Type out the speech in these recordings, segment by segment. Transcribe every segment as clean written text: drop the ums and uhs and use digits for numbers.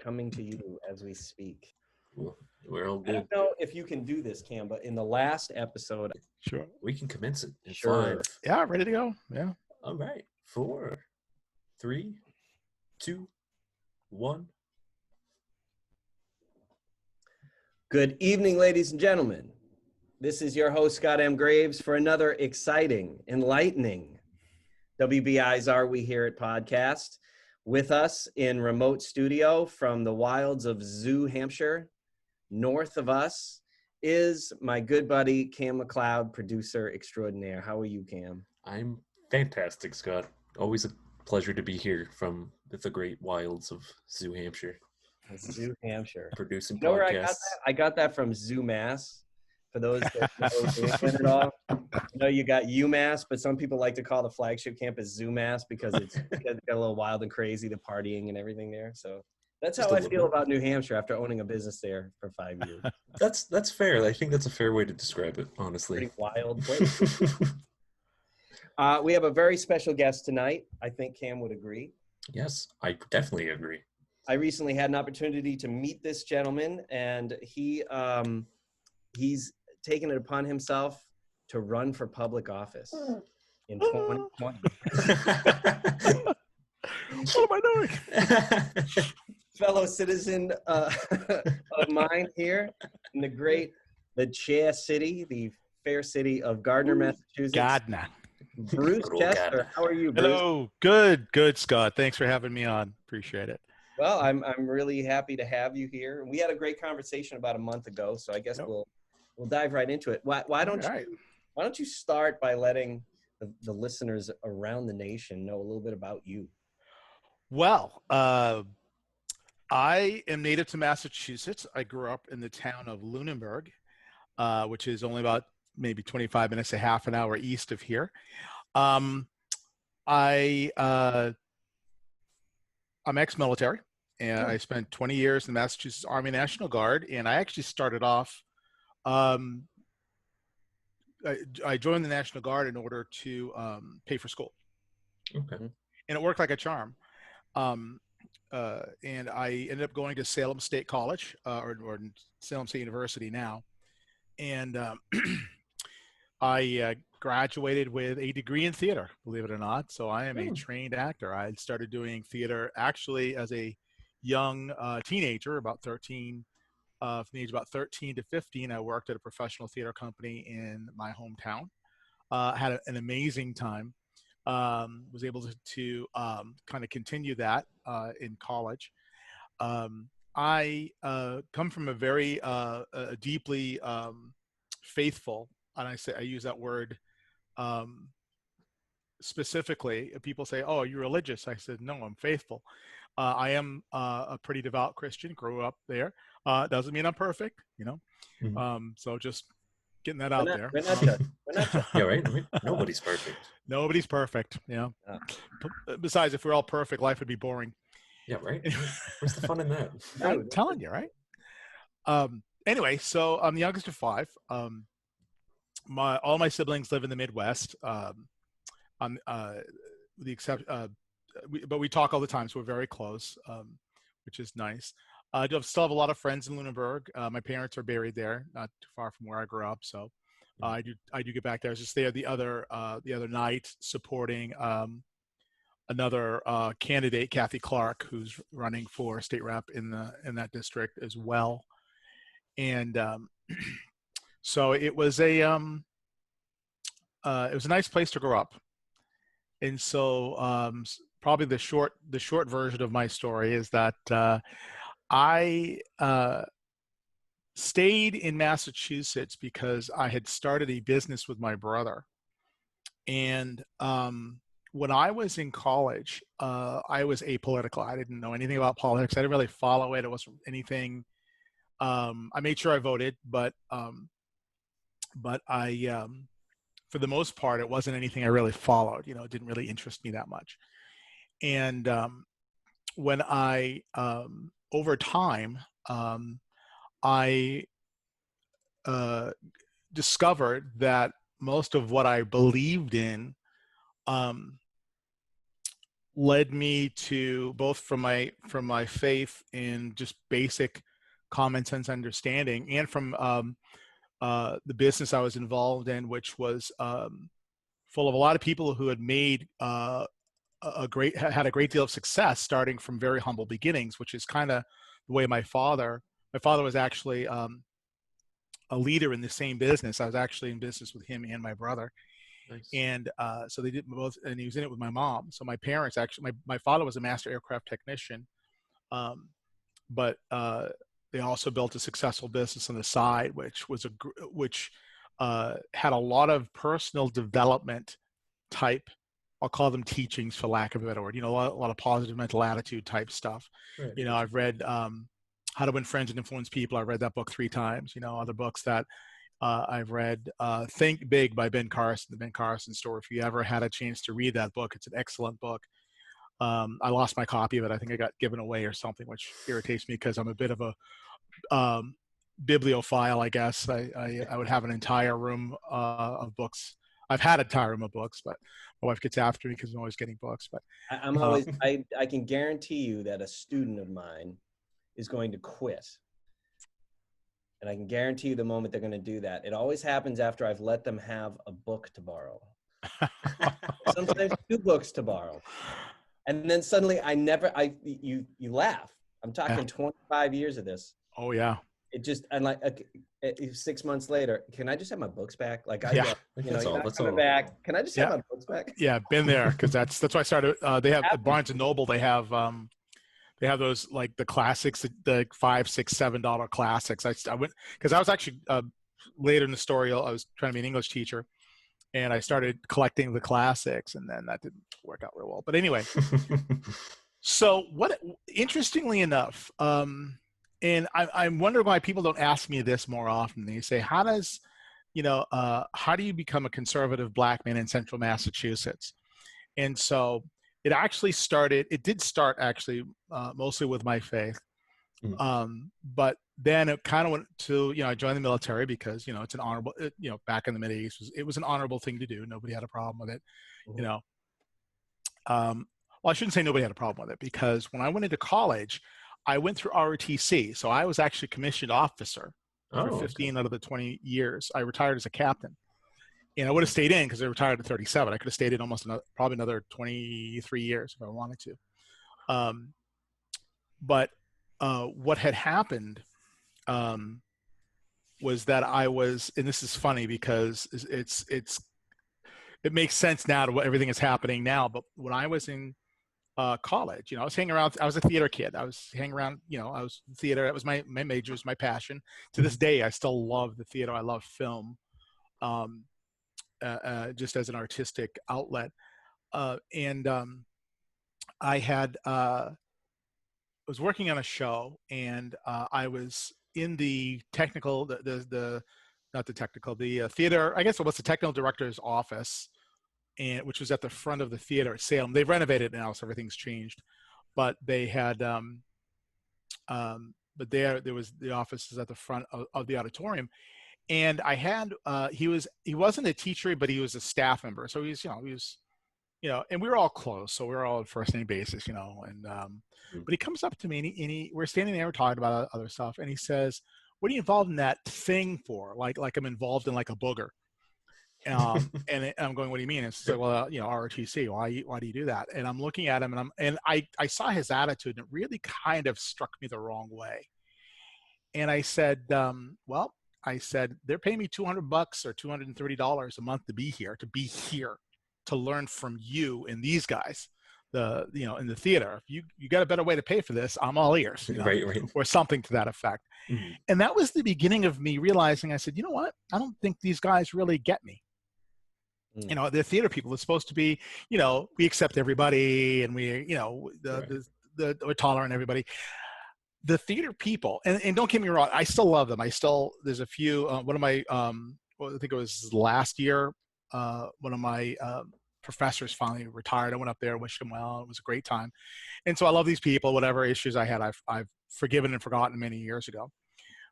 coming to you as we speak. We're all I good. don't know if you can do this, Cam, but in the last episode, Sure. We can commence it in Sure. 5. Yeah, ready to go. Yeah. All right. 4, 3, 2, 1. Good evening, ladies and gentlemen. This is your host, Scott M. Graves, for another exciting, enlightening WBI's Are We Here It podcast. With us in remote studio from the wilds of Zoo, Hampshire, north of us, is my good buddy, Cam McLeod, producer extraordinaire. How are you, Cam? I'm fantastic, Scott. Always a pleasure to be here from the great wilds of Zoo, Hampshire. Zoo, Hampshire. Producing You know where I got podcasts. that? I got that from Zoo Mass. For those that know New England at all, you know, you got UMass, but some people like to call the flagship campus Zoo Mass because it's got a little wild and crazy, the partying and everything there. So that's Just how a I little feel bit. about New Hampshire after owning a business there for 5 years. That's fair. I think that's a fair way to describe it, honestly. Pretty wild place. We have a very special guest tonight. I think Cam would agree. Yes, I definitely agree. I recently had an opportunity to meet this gentleman, and he's taken it upon himself to run for public office in 2020. What am I doing? Fellow citizen of mine here in the chair city, the fair city of Gardner, Massachusetts. Gardner. Bruce Good old Chester, Gardner. how are you, Bruce? Hello. Good, Scott. Thanks for having me on. Appreciate it. Well, I'm really happy to have you here. We had a great conversation about a month ago, so I guess Yep. we'll dive right into it. Why don't you start by letting the listeners around the nation know a little bit about you? Well, I am native to Massachusetts. I grew up in the town of Lunenburg, which is only about maybe 25 minutes, a half an hour east of here. I'm ex-military, and I spent 20 years in the Massachusetts Army National Guard, and I actually started off, I joined the National Guard in order to pay for school. Okay. And it worked like a charm. And I ended up going to Salem State College, or Salem State University now. And I graduated with a degree in theater, believe it or not. So I am a trained actor. I started doing theater actually as a young teenager, about 13. From the age of about 13 to 15, I worked at a professional theater company in my hometown. Had an amazing time. Was able to kind of continue that in college. I come from a very deeply faithful, and I use that word specifically. People say, "Oh, are you religious?" I said, "No, I'm faithful." I am a pretty devout Christian. Grew up there. Doesn't mean I'm perfect, you know. Mhm. So just getting that out there. We're not judging. Yeah, right? I mean, nobody's perfect. Nobody's perfect. Yeah. Besides, if we're all perfect, life would be boring. Yeah, right? Where's the fun in that? I'm telling you, right? Anyway, so I'm the youngest of 5. All my siblings live in the Midwest. I'm the exception, but we talk all the time, so we're very close, which is nice. I still have a lot of friends in Lunenburg. My parents are buried there, not too far from where I grew up. So I do get back there. I was just there the other night supporting another candidate, Kathy Clark, who's running for state rep in that district as well. And so it was a nice place to grow up. And so probably the short version of my story is that I stayed in Massachusetts because I had started a business with my brother. And when I was in college, I was apolitical. I didn't know anything about politics. I didn't really follow it. It wasn't anything. I made sure I voted, but I, for the most part, it wasn't anything I really followed. You know, it didn't really interest me that much. And when I, over time, I discovered that most of what I believed in led me to both from my faith and just basic common sense understanding, and from the business I was involved in, which was full of a lot of people who had made had a great deal of success starting from very humble beginnings, which is kind of the way my father was actually a leader in the same business. I was actually in business with him and my brother. Nice. And so they did both, and he was in it with my mom. So my parents actually, my father was a master aircraft technician, but they also built a successful business on the side, which had a lot of personal development type, I'll call them teachings for lack of a better word, a lot of positive mental attitude type stuff. Right. I've read How to Win Friends and Influence People. I've read that book 3 times. Other books that I've read, Think Big by Ben Carson, the Ben Carson Story. If you ever had a chance to read that book, it's an excellent book. I lost my copy of it. I think I got given away or something, which irritates me because I'm a bit of a bibliophile, I guess. I would have an entire room of books. I've had an entire room of books, but my wife gets after me because I'm always getting books. But I'm always, I can guarantee you that a student of mine is going to quit. And I can guarantee you the moment they're going to do that, it always happens after I've let them have a book to borrow. Sometimes 2 books to borrow. And then suddenly you laugh. I'm talking 25 years of this. Oh yeah. It just, and like 6 months later, can I just have my books back? Like That's all. That's all. Back. Can I just have my books back? Yeah, been there, because that's why I started. They have at Barnes and Noble. They have those, like, the classics, the $5, $6, $7 classics. I went because I was actually later in the story. I was trying to be an English teacher, and I started collecting the classics, and then that didn't work out real well. But anyway, so interestingly enough, and I'm wondering why people don't ask me this more often. They say, how do you become a conservative Black man in Central Massachusetts? And so it did start actually mostly with my faith. But then it kind of went to, I joined the military because, it's an honorable, back in the mid-80s, it was an honorable thing to do. Nobody had a problem with it, well, I shouldn't say nobody had a problem with it, because when I went into college, I went through ROTC. So I was actually commissioned officer for 15 out of the 20 years. I retired as a captain. And I would have stayed in because I retired at 37. I could have stayed in probably another 23 years if I wanted to. But what had happened was that I was, and this is funny because it makes sense now to what everything is happening now. But when I was in college, I was hanging around. I was a theater kid. I was hanging around. I was theater. That was my major, was my passion. To this day, I still love the theater. I love film. Just as an artistic outlet. And I was working on a show, and I was in the technical, not the technical, the theater, I guess it was the technical director's office, and which was at the front of the theater at Salem. They've renovated it now, so everything's changed. But they had, but there was the office is at the front of the auditorium. And I had, he wasn't a teacher, but he was a staff member. So he was, and we were all close. So we were all on first name basis, and, but he comes up to me, and we're standing there, we're talking about other stuff. And he says, "What are you involved in that thing for?" Like I'm involved in like a booger. And I'm going, "What do you mean?" And it's like, "Well, ROTC, why do you do that?" And I'm looking at him, and I saw his attitude, and it really kind of struck me the wrong way. And I said, well, they're paying me $200 or $230 a month to be here, to learn from you and these guys, in the theater. If you got a better way to pay for this, I'm all ears, Right. or something to that effect. Mm-hmm. And that was the beginning of me realizing, I said, you know what? I don't think these guys really get me. Mm. They're theater people. It's supposed to be, we accept everybody, and we, we're tolerant everybody. The theater people, and don't get me wrong, I still love them. There's a few, one of my, I think it was last year, one of my professors finally retired. I went up there, wished him well. It was a great time. And so I love these people. Whatever issues I had, I've forgiven and forgotten many years ago.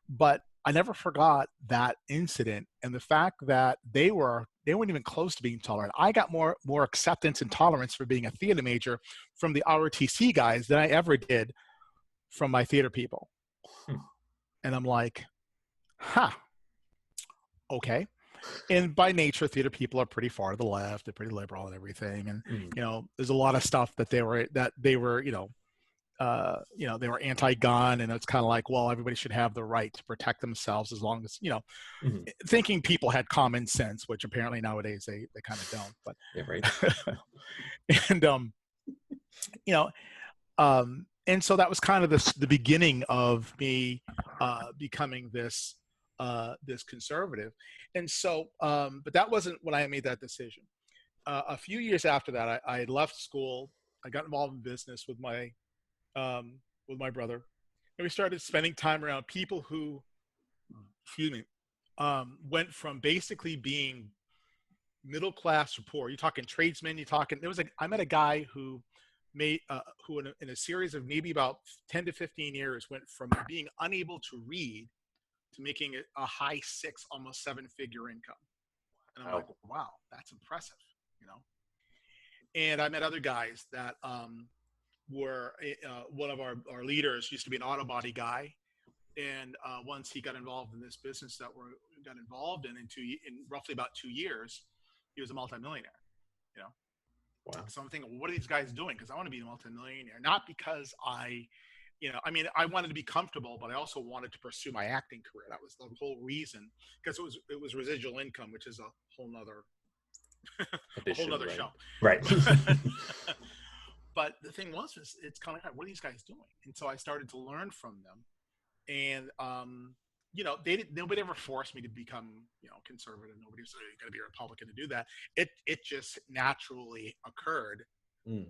But I never forgot that incident and the fact that they weren't even close to being tolerant. I got more acceptance and tolerance for being a theater major from the ROTC guys than I ever did from my theater people. And I'm like, huh, okay. And by nature, theater people are pretty far to the left. They're pretty liberal and everything. And, you know, there's a lot of stuff that they were, they were, they were anti-gun, and it's kind of like, well, everybody should have the right to protect themselves as long as, thinking people had common sense, which apparently nowadays they kind of don't. But Yeah, right. and and so that was kind of the beginning of me becoming this conservative. And so, but that wasn't when I made that decision. A few years after that, I left school. I got involved in business with my brother, and we started spending time around people who, went from basically being middle class or poor. You're talking tradesmen. I met a guy who made who in a series of maybe about 10 to 15 years went from being unable to read to making a high 6, almost 7-figure income. And I'm like, wow, that's impressive, And I met other guys that were one of our leaders used to be an auto body guy, and once he got involved in this business that we got involved in roughly about 2 years, he was a multimillionaire. Wow. So I'm thinking, well, what are these guys doing? Because I want to be a multimillionaire, not because I wanted to be comfortable, but I also wanted to pursue my acting career. That was the whole reason, because it was residual income, which is a whole nother right. show. Right. But the thing was, it's kind of like, what are these guys doing? And so I started to learn from them. And, nobody ever forced me to become, conservative. Nobody said, you're going to be a Republican to do that. It just naturally occurred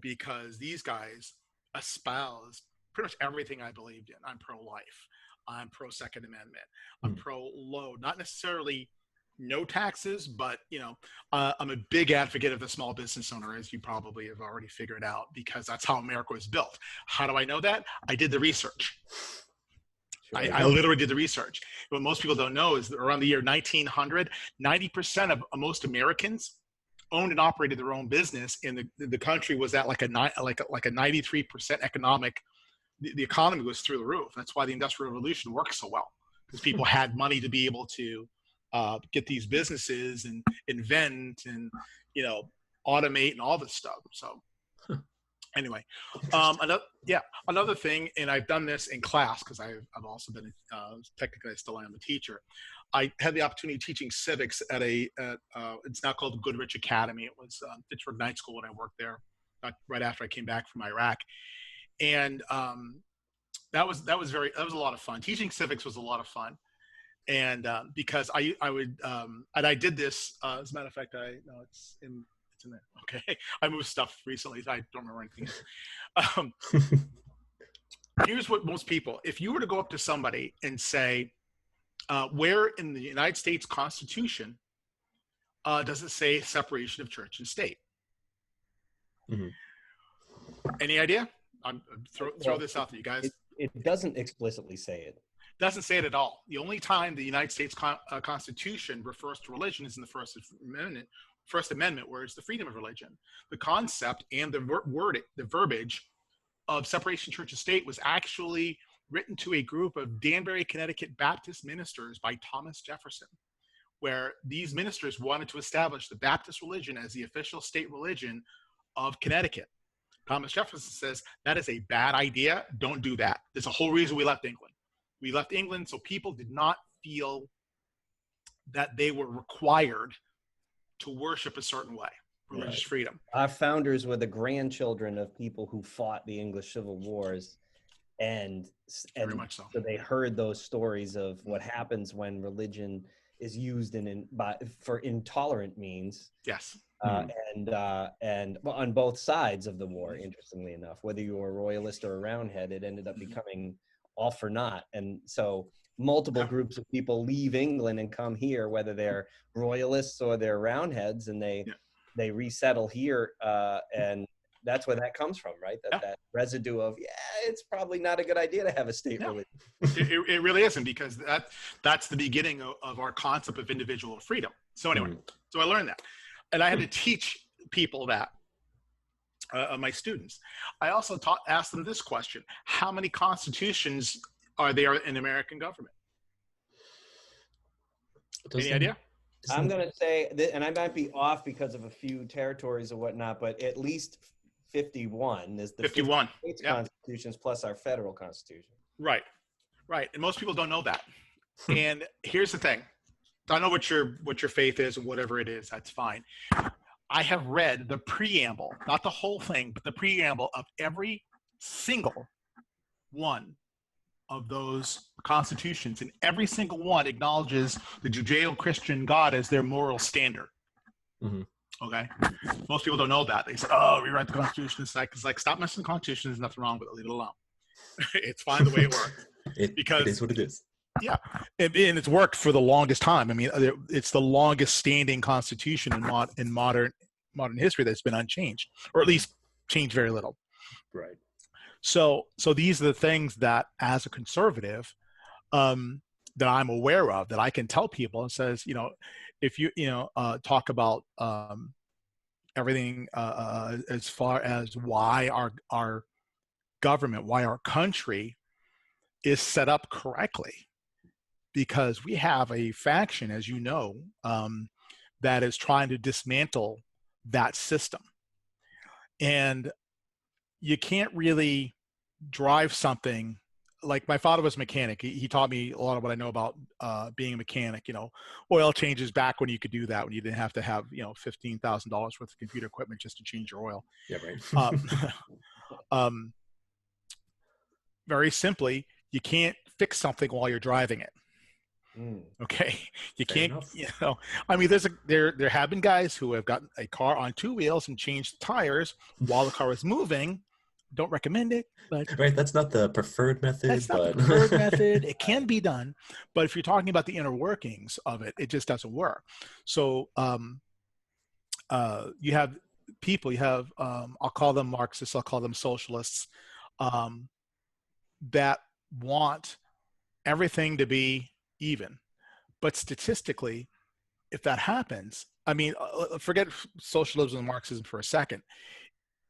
because these guys espoused pretty much everything I believed in. I'm pro-life. I'm pro-Second Amendment. I'm pro-low, not necessarily no taxes, but I'm a big advocate of the small business owner, as you probably have already figured out, because that's how America was built. How do I know that? I did the research. Sure. I literally did the research. What most people don't know is that around the year 1900, 90% of most Americans owned and operated their own business, and the country was at like a 93% economic. The economy was through the roof. That's why the Industrial Revolution worked so well, because people had money to be able to get these businesses and invent and automate and all this stuff. So anyway, another thing, and I've done this in class because I've also been technically I still am a teacher. I had the opportunity of teaching civics at it's now called Goodrich Academy. It was Fitchburg Night School when I worked there, right after I came back from Iraq, and that was a lot of fun. Teaching civics was a lot of fun. And because I would and I did this as a matter of fact, it's in there. Okay, I moved stuff recently, so I don't remember anything. Here's what most people, if you were to go up to somebody and say, where in the United States Constitution does it say separation of church and state? Any idea? Throw this out there, you guys. It doesn't explicitly say it. Doesn't say it at all. The only time the United States Constitution refers to religion is in the First Amendment, where it's the freedom of religion. The concept and the verbiage of separation of church and state was actually written to a group of Danbury, Connecticut Baptist ministers by Thomas Jefferson, where these ministers wanted to establish the Baptist religion as the official state religion of Connecticut. Thomas Jefferson says, that is a bad idea. Don't do that. There's a whole reason we left England. We left England so people did not feel that they were required to worship a certain way, religious freedom. Our founders were the grandchildren of people who fought the English Civil Wars, and very much so they heard those stories of what happens when religion is used for intolerant means. Yes. And on both sides of the war, interestingly enough, whether you were a royalist or a roundhead, it ended up becoming all for naught. And so multiple groups of people leave England and come here, whether they're royalists or they're roundheads, and they resettle here, and that's where that comes from, right? Yeah. That residue of, it's probably not a good idea to have a state Yeah. religion. It really isn't, because that's the beginning of our concept of individual freedom. So anyway, so I learned that, and I had to teach people that, my students. I also asked them this question: how many constitutions are there in American government? Any idea? I'm going to say that, and I might be off because of a few territories or whatnot, but at least 51 is the 51 states constitutions plus our federal constitution. Right. And most people don't know that. And here's the thing. I know what your faith is, and whatever it is, that's fine. I have read the preamble, not the whole thing, but the preamble of every single one of those constitutions, and every single one acknowledges the Judeo-Christian God as their moral standard. Okay, most people don't know that. They say, "Oh, rewrite the Constitution." It's like stop messing with the Constitution. There's nothing wrong with it. Leave it alone. It's fine the way it works. Because it is what it is. Yeah, and it's worked for the longest time. I mean, it's the longest standing constitution in modern history that's been unchanged, or at least changed very little. Right. So these are the things that, as a conservative, that I'm aware of, that I can tell people, and says, if you talk about everything as far as why our government, why our country is set up correctly, because we have a faction, as you know, that is trying to dismantle that system. And you can't really drive something. Like, my father was a mechanic. He taught me a lot of what I know about being a mechanic. Oil changes back when you could do that, when you didn't have to have $15,000 worth of computer equipment just to change your oil. Yeah, right. Very simply, you can't fix something while you're driving it. Okay, you Fair can't. enough. I mean, there have been guys who have gotten a car on two wheels and changed the tires while the car is moving. Don't recommend it, but right, that's not the preferred method. That's not the preferred method. It can be done, but if you're talking about the inner workings of it, it just doesn't work. So you have people. You have I'll call them Marxists. I'll call them socialists, that want everything to be even. But statistically, if that happens, I mean, forget socialism and Marxism for a second.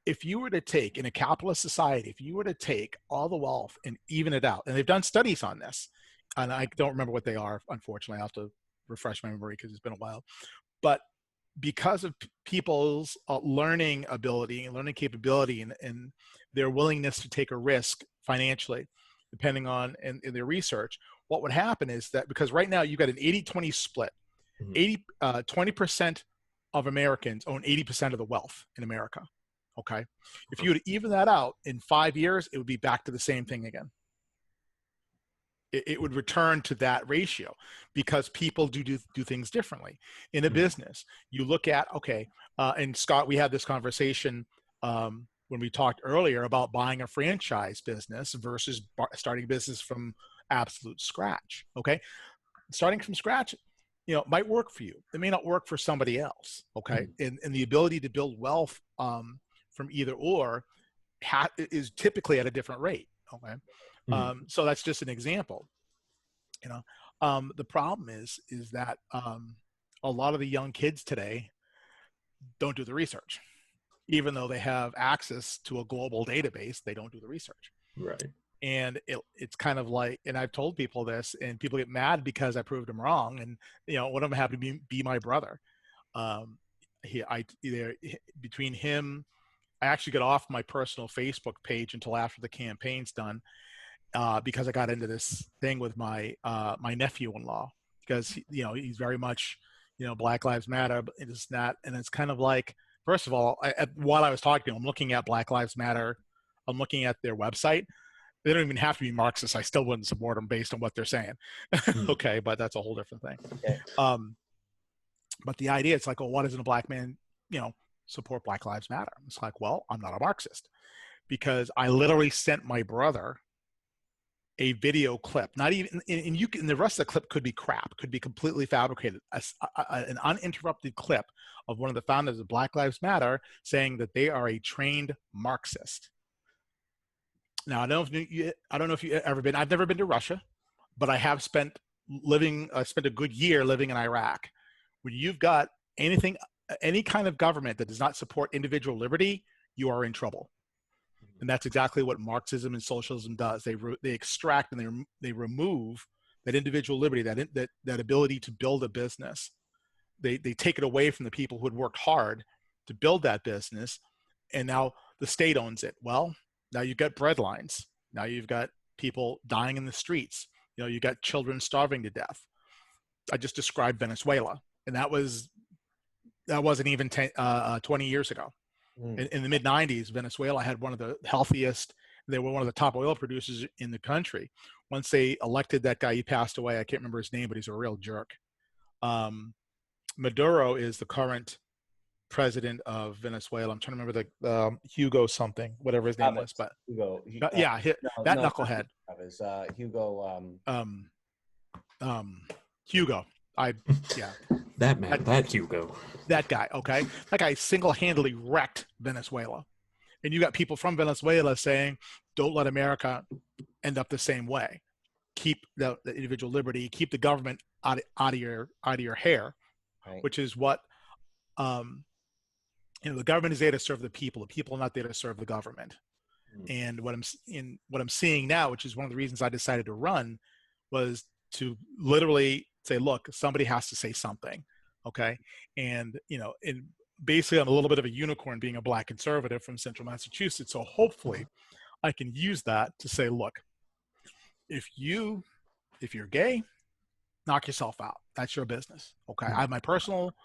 If you were to take, in a capitalist society, if you were to take all the wealth and even it out, and they've done studies on this, and I don't remember what they are, unfortunately, I'll have to refresh my memory because it's been a while, but because of people's learning ability and learning capability, and their willingness to take a risk financially, depending on in their research, what would happen is that, because right now you've got an 80-20 split, 20% of Americans own 80% of the wealth in America. Okay, if you would even that out in 5 years, it would be back to the same thing again. It would return to that ratio, because people do things differently. In a business, you look at, okay, and Scott, we had this conversation when we talked earlier about buying a franchise business versus starting a business from absolute scratch. Okay, starting from scratch, might work for you. It may not work for somebody else. Okay, and the ability to build wealth from either or is typically at a different rate. Okay, so that's just an example. The problem is that a lot of the young kids today don't do the research, even though they have access to a global database. They don't do the research. Right. And it's kind of like, and I've told people this, and people get mad because I proved them wrong. And one of them happened to be my brother. Between him, I actually got off my personal Facebook page until after the campaign's done, because I got into this thing with my nephew-in-law, because he's very much Black Lives Matter, and it's not. And it's kind of like, first of all, while I was talking to him, I'm looking at Black Lives Matter. I'm looking at their website. They don't even have to be Marxist. I still wouldn't support them based on what they're saying. Okay, but that's a whole different thing. Okay. But the idea, it's like, oh, why doesn't a black man, support Black Lives Matter? It's like, well, I'm not a Marxist, because I literally sent my brother a video clip, not even, and you can, the rest of the clip could be crap, could be completely fabricated, an uninterrupted clip of one of the founders of Black Lives Matter saying that they are a trained Marxist. Now, I don't know if you've ever been, I've never been to Russia, but I have spent a good year living in Iraq. When you've got any kind of government that does not support individual liberty, you are in trouble. And that's exactly what Marxism and socialism does. They extract and they remove that individual liberty, that ability to build a business. They take it away from the people who had worked hard to build that business, and now the state owns it. Well, now you've got bread lines. Now you've got people dying in the streets. You've got children starving to death. I just described Venezuela, and that wasn't even 20 years ago. In the mid-90s, Venezuela had one of the healthiest, they were one of the top oil producers in the country. Once they elected that guy, he passed away. I can't remember his name, but he's a real jerk. Maduro is the current president of Venezuela. I'm trying to remember the Hugo something, whatever his name was. But Hugo. That knucklehead. Hugo. That man, that Hugo. That guy, okay? That guy single-handedly wrecked Venezuela. And you got people from Venezuela saying, don't let America end up the same way. Keep the individual liberty, keep the government out of your hair, right. Which is what, the government is there to serve the people are not there to serve the government. And what I'm seeing now, which is one of the reasons I decided to run, was to literally say, look, somebody has to say something, okay? And basically I'm a little bit of a unicorn being a Black conservative from Central Massachusetts, so hopefully I can use that to say, look, if you're gay, knock yourself out. That's your business, okay? I have my personal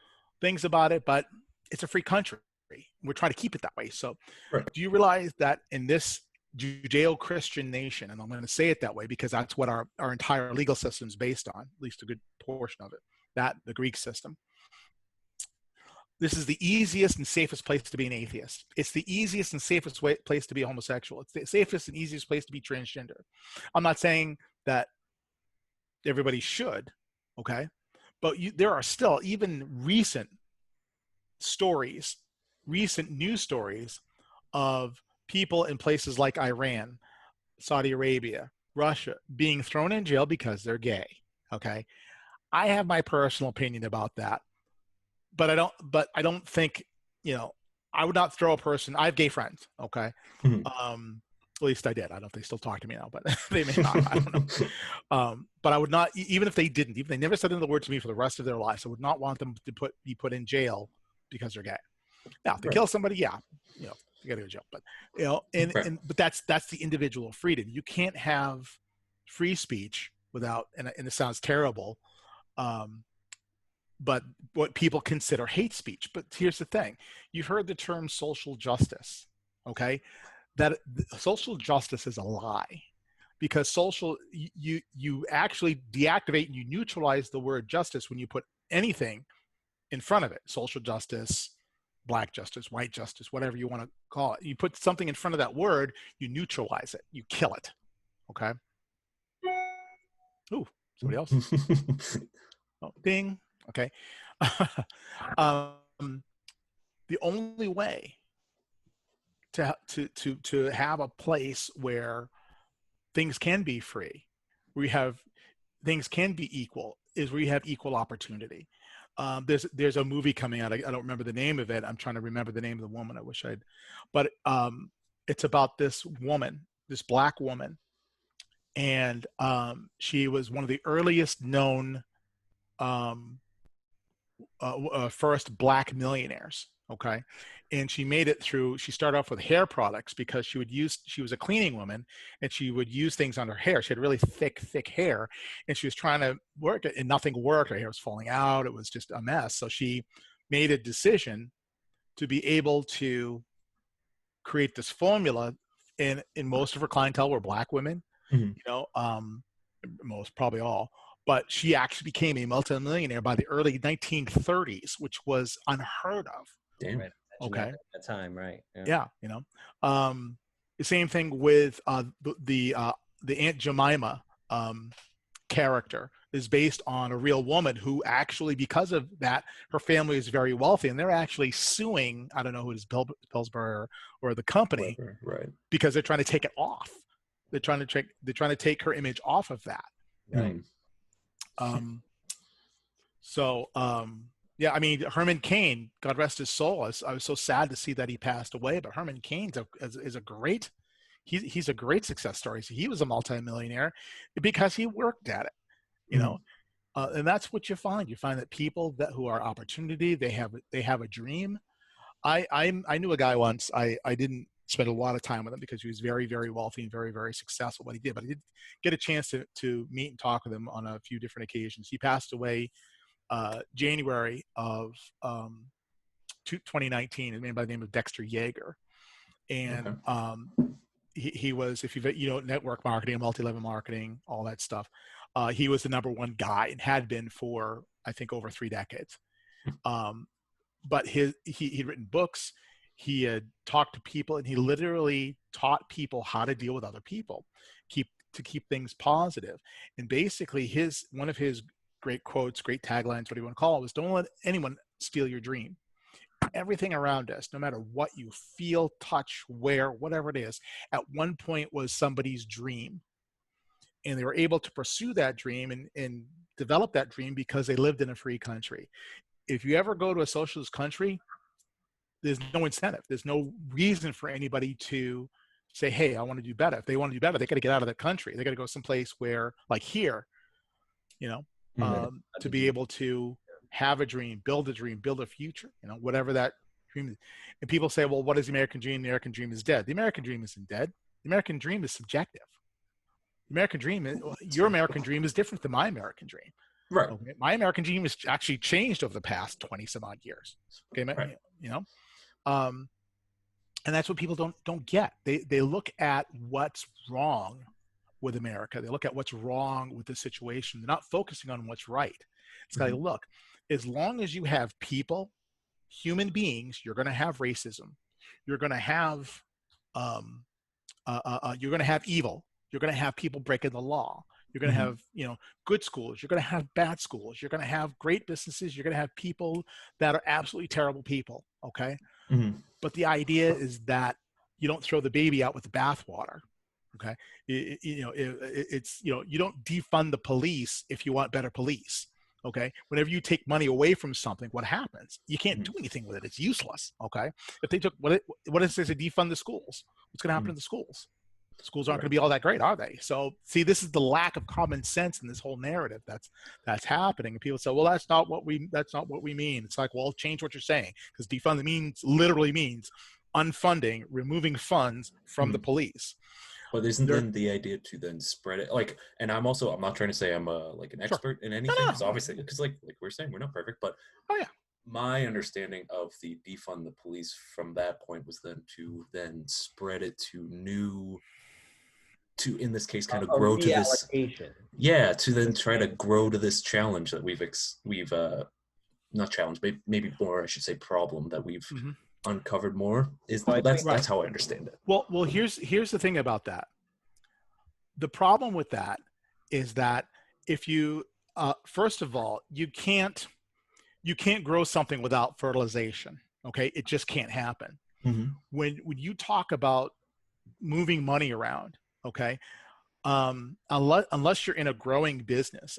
things about it, but it's a free country. We're trying to keep it that way. So right. Do you realize that in this Judeo-Christian nation, and I'm going to say it that way because that's what our entire legal system is based on, at least a good portion of it, the Greek system. This is the easiest and safest place to be an atheist. It's the easiest and safest place to be homosexual. It's the safest and easiest place to be transgender. I'm not saying that everybody should, okay? But there are still even recent news stories of people in places like Iran, Saudi Arabia, Russia being thrown in jail because they're gay. Okay. I have my personal opinion about that, but I don't think, I would not throw a person. I have gay friends. Okay. Mm-hmm. At least I did. I don't know if they still talk to me now, but they may not. I don't know. But I would not, even if they never said another word to me for the rest of their lives, I would not want them to be put in jail because they're gay. Now, if they kill somebody, you gotta go to jail. But but that's the individual freedom. You can't have free speech without, and it sounds terrible, but what people consider hate speech. But here's the thing: you've heard the term social justice, okay? That social justice is a lie, because you actually deactivate and you neutralize the word justice when you put anything in front of it. Social justice, Black justice, white justice, whatever you want to call it. You put something in front of that word, you neutralize it, you kill it. Okay. Ooh, somebody else. Oh, ding. Okay. The only way to have a place where things can be free, things can be equal, is where you have equal opportunity. There's a movie coming out. I don't remember the name of it. I'm trying to remember the name of the woman. I wish I'd, but it's about this woman, this Black woman, and she was one of the earliest known first Black millionaires. Okay. And she made it through, she started off with hair products because she was a cleaning woman and she would use things on her hair. She had really thick hair and she was trying to work it and nothing worked. Her hair was falling out. It was just a mess. So she made a decision to be able to create this formula, and most of her clientele were Black women, most, probably all. But she actually became a multimillionaire by the early 1930s, which was unheard of. Damn. Right. Okay. At that time, right? Yeah. The same thing with the the Aunt Jemima character is based on a real woman who actually, because of that, her family is very wealthy, and they're actually suing, I don't know who it is, Pillsbury or the company, Whatever, right. because they're trying to take it off. They're trying to take her image off of that. Right. Yeah, I mean, Herman Cain, God rest his soul. I was so sad to see that he passed away, but Herman Cain is a great, he's a great success story. So he was a multimillionaire because he worked at it, you know. And that's what you find. You find that people who are opportunity, they have a dream. I knew a guy once. I didn't spend a lot of time with him because he was very, very wealthy and very, very successful. What he did, but I did get a chance to meet and talk with him on a few different occasions. He passed away January of 2019, a man by the name of Dexter Yeager. And he was, if you've, network marketing, multi-level marketing, all that stuff. He was the number one guy and had been for, I think, over 3 decades. But he'd written books, he had talked to people, and he literally taught people how to deal with other people, to keep things positive. And basically one of his great quotes, great taglines, what do you want to call it, was don't let anyone steal your dream. Everything around us, no matter what you feel, touch, wear, whatever it is, at one point was somebody's dream. And they were able to pursue that dream and develop that dream because they lived in a free country. If you ever go to a socialist country, there's no incentive. There's no reason for anybody to say, hey, I want to do better. If they want to do better, they got to get out of that country. They got to go someplace where, like here, to be able to have a dream, build a future, whatever that dream is. And people say, well, what is the American dream? The American dream is dead. The American dream isn't dead. The American dream is subjective. The American dream your American dream is different than my American dream. Right. Okay? My American dream has actually changed over the past 20 some odd years. Okay. Right. And that's what people don't get. They look at what's wrong with America. They look at what's wrong with the situation. They're not focusing on what's right. It's like, look, as long as you have people, human beings, you're going to have racism. You're going to have, evil. You're going to have people breaking the law. You're going to have, good schools. You're going to have bad schools. You're going to have great businesses. You're going to have people that are absolutely terrible people. Okay. But the idea is that you don't throw the baby out with the bathwater. Okay. You don't defund the police if you want better police. Okay. Whenever you take money away from something, what happens? You can't do anything with it. It's useless. Okay. If they took what if they say defund the schools? What's going to happen to the schools? Schools aren't going to be all that great, are they? So see, this is the lack of common sense in this whole narrative that's happening. And people say, well, that's not what we mean. It's like, well, change what you're saying, because defund literally means unfunding, removing funds from the police. But isn't then the idea to then spread it? Like, and I'm not trying to say I'm an expert in anything. No. Obviously, because like we're saying, we're not perfect, but my understanding of the defund the police from that point was then to spread it to in this case kind of grow to this to then try to grow to this challenge that we've not challenge, maybe more I should say problem that we've uncovered more. That's how I understand it. Well, here's the thing about that. The problem with that is that if you first of all, you can't grow something without fertilization. Okay, it just can't happen. When you talk about moving money around, okay, unless you're in a growing business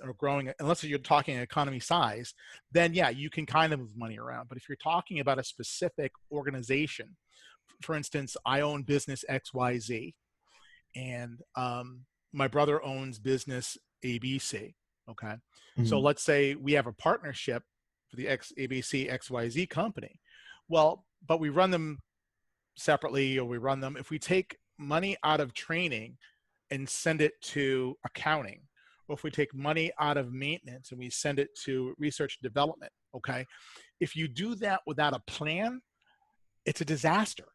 unless you're talking economy size, then you can kind of move money around. But if you're talking about a specific organization, for instance, I own business XYZ, and my brother owns business ABC. Okay, so let's say we have a partnership for the ABC XYZ company. Well, but we run them separately, or if we take money out of training and send it to accounting, or if we take money out of maintenance and we send it to research and development, okay, if you do that without a plan, it's a disaster.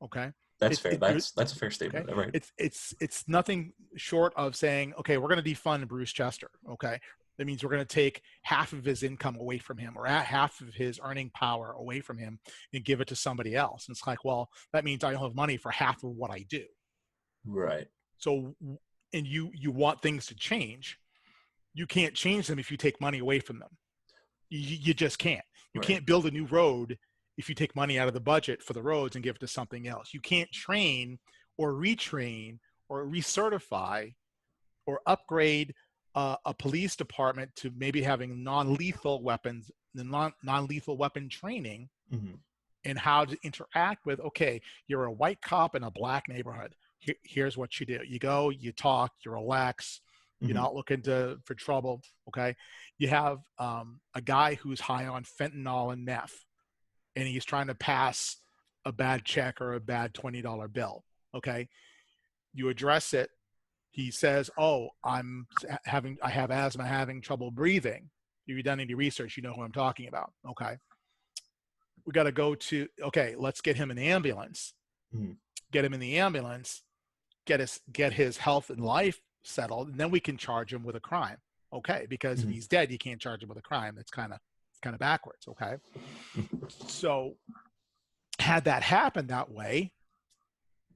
Okay, that's fair. That's a fair statement. Okay? Right. It's nothing short of saying, okay, we're going to defund Bruce Chester. Okay, that means we're going to take half of his income away from him, or half of his earning power away from him, and give it to somebody else. And it's like, well, that means I don't have money for half of what I do. Right. So and you want things to change, you can't change them if you take money away from them. You just can't. You can't build a new road if you take money out of the budget for the roads and give it to something else. You can't train or retrain or recertify or upgrade a police department to maybe having non-lethal weapons, the non-lethal weapon training, and how to interact with, okay, you're a white cop in a black neighborhood. Here's what you do. You go, you talk, you relax. You're not looking for trouble, okay? You have a guy who's high on fentanyl and meth, and he's trying to pass a bad check or a bad $20 bill, okay? You address it. He says, oh, I have asthma, having trouble breathing. If you've done any research, you know who I'm talking about, okay? We got to go to, okay, let's get him an ambulance. Get him in the ambulance, get his health and life settled, and then we can charge him with a crime, okay? Because if he's dead, you can't charge him with a crime. It's kind of backwards, okay? So had that happened that way,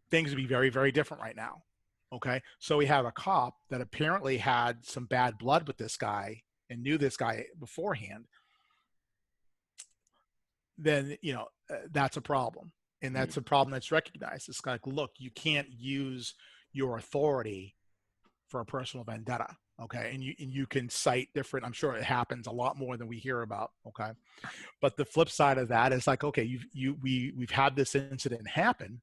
things would be very, very different right now, okay? So we have a cop that apparently had some bad blood with this guy and knew this guy beforehand. Then, that's a problem. And that's a problem that's recognized. It's like, look, you can't use your authority for a personal vendetta, okay? And you can cite different, I'm sure it happens a lot more than we hear about, okay? But the flip side of that is like, okay, we've had this incident happen.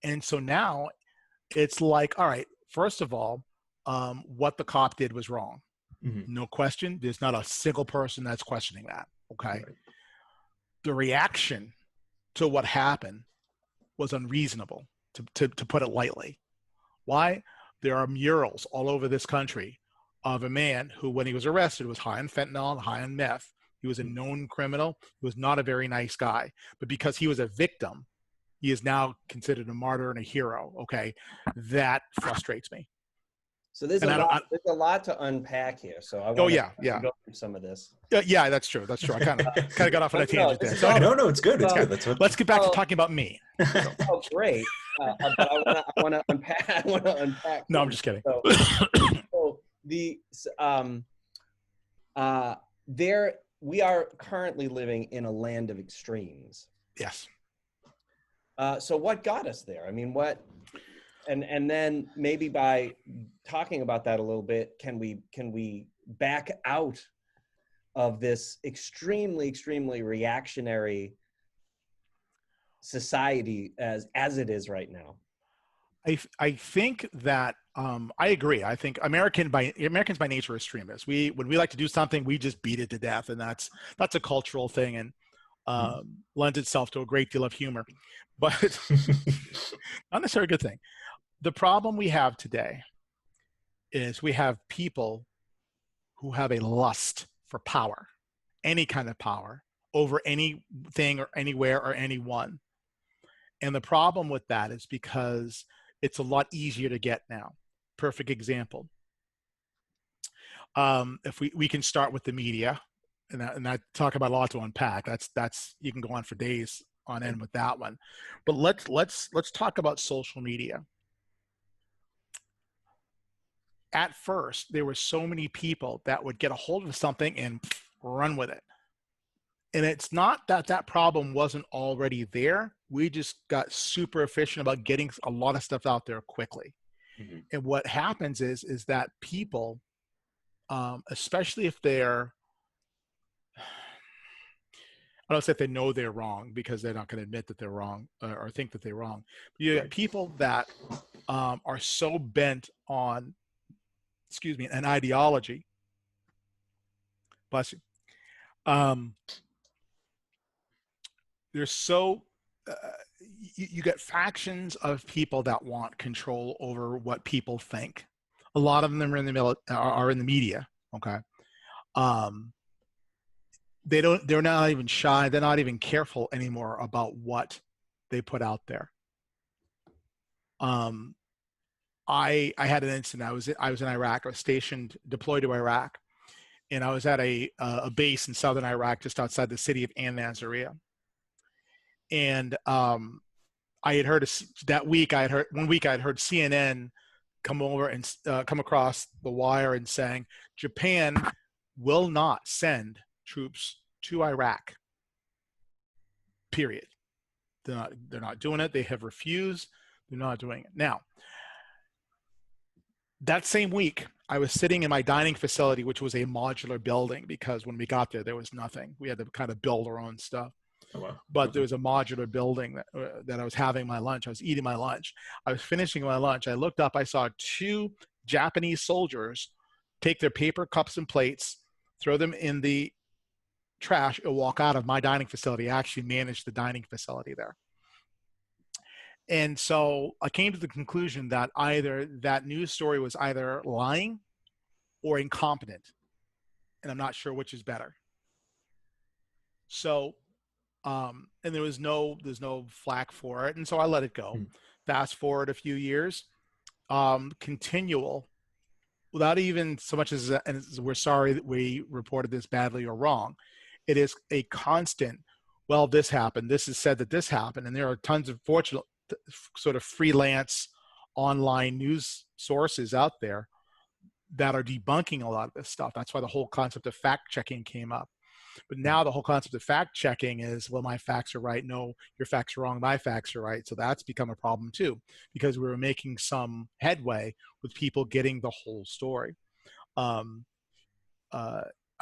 And so now it's like, all right, first of all, what the cop did was wrong. No question. There's not a single person that's questioning that, okay? The reaction to what happened was unreasonable, to put it lightly. Why? There are murals all over this country of a man who, when he was arrested, was high on fentanyl, high on meth. He was a known criminal. He was not a very nice guy. But because he was a victim, he is now considered a martyr and a hero, okay? That frustrates me. So there's a lot to unpack here. So I want to go through some of this. Yeah, that's true. That's true. I kind of got off on a tangent there. So no, it's good. It's good. Let's get back to talking about me. Oh, great. But I want to unpack. No, I'm just kidding. We are currently living in a land of extremes. Yes. So what got us there? I mean, and then maybe by talking about that a little bit, can we back out of this extremely, extremely reactionary society as it is right now? I think that I agree. I think Americans by nature are extremists. When we like to do something, we just beat it to death, and that's a cultural thing, and lends itself to a great deal of humor, but not necessarily a good thing. The problem we have today is we have people who have a lust for power, any kind of power, over anything or anywhere or anyone. And the problem with that is because it's a lot easier to get now. Perfect example. If we can start with the media, and I talk about a lot to unpack. That's you can go on for days on end with that one. But let's talk about social media. At first, there were so many people that would get a hold of something and run with it. And it's not that problem wasn't already there. We just got super efficient about getting a lot of stuff out there quickly. And what happens is that people, especially if they're, I don't say if they know they're wrong, because they're not going to admit that they're wrong or think that they're wrong. But you have people that are so bent on, an ideology. Bless you. There's so you get factions of people that want control over what people think. A lot of them are in the media. Okay. They're not even shy. They're not even careful anymore about what they put out there. I had an incident. I was in Iraq. I was deployed to Iraq, and I was at a base in southern Iraq, just outside the city of An Nazariya. And I had heard one week I had heard CNN come over and come across the wire and saying Japan will not send troops to Iraq. Period. They're not doing it. They have refused. They're not doing it. Now, that same week, I was sitting in my dining facility, which was a modular building, because when we got there was nothing. We had to kind of build our own stuff. Oh, wow. But there was a modular building that I was having my lunch. I was eating my lunch. I was finishing my lunch. I looked up. I saw 2 Japanese soldiers take their paper cups and plates, throw them in the trash, and walk out of my dining facility. I actually managed the dining facility there. And so I came to the conclusion that either that news story was either lying or incompetent. And I'm not sure which is better. So, and there's no flack for it. And so I let it go. Fast forward a few years, continual, without even so much as, and we're sorry that we reported this badly or wrong. It is a constant, well, this happened. This is said that this happened. And there are tons of fortunate sort of freelance online news sources out there that are debunking a lot of this stuff. That's why the whole concept of fact checking came up. But now the whole concept of fact checking is, well, my facts are right. No, your facts are wrong. My facts are right. So that's become a problem too, because we were making some headway with people getting the whole story.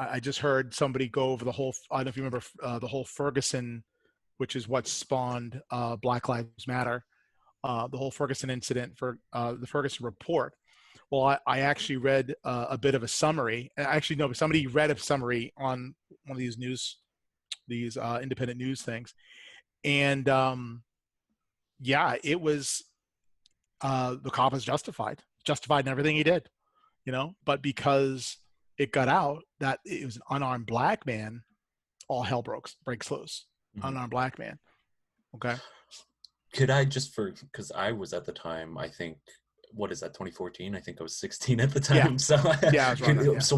I just heard somebody go over the whole, I don't know if you remember the whole Ferguson, which is what spawned Black Lives Matter, the whole Ferguson incident, for the Ferguson report. Well, I actually read a bit of a summary. Actually, no, but somebody read a summary on one of these independent news things. And yeah, it was, the cop was justified in everything he did, but because it got out that it was an unarmed black man, all hell breaks loose. Unarmed black man. Okay. Could I because I was at the time, I think, what is that, 2014? I think I was 16 at the time. Yeah. So yeah, I was running, yeah. So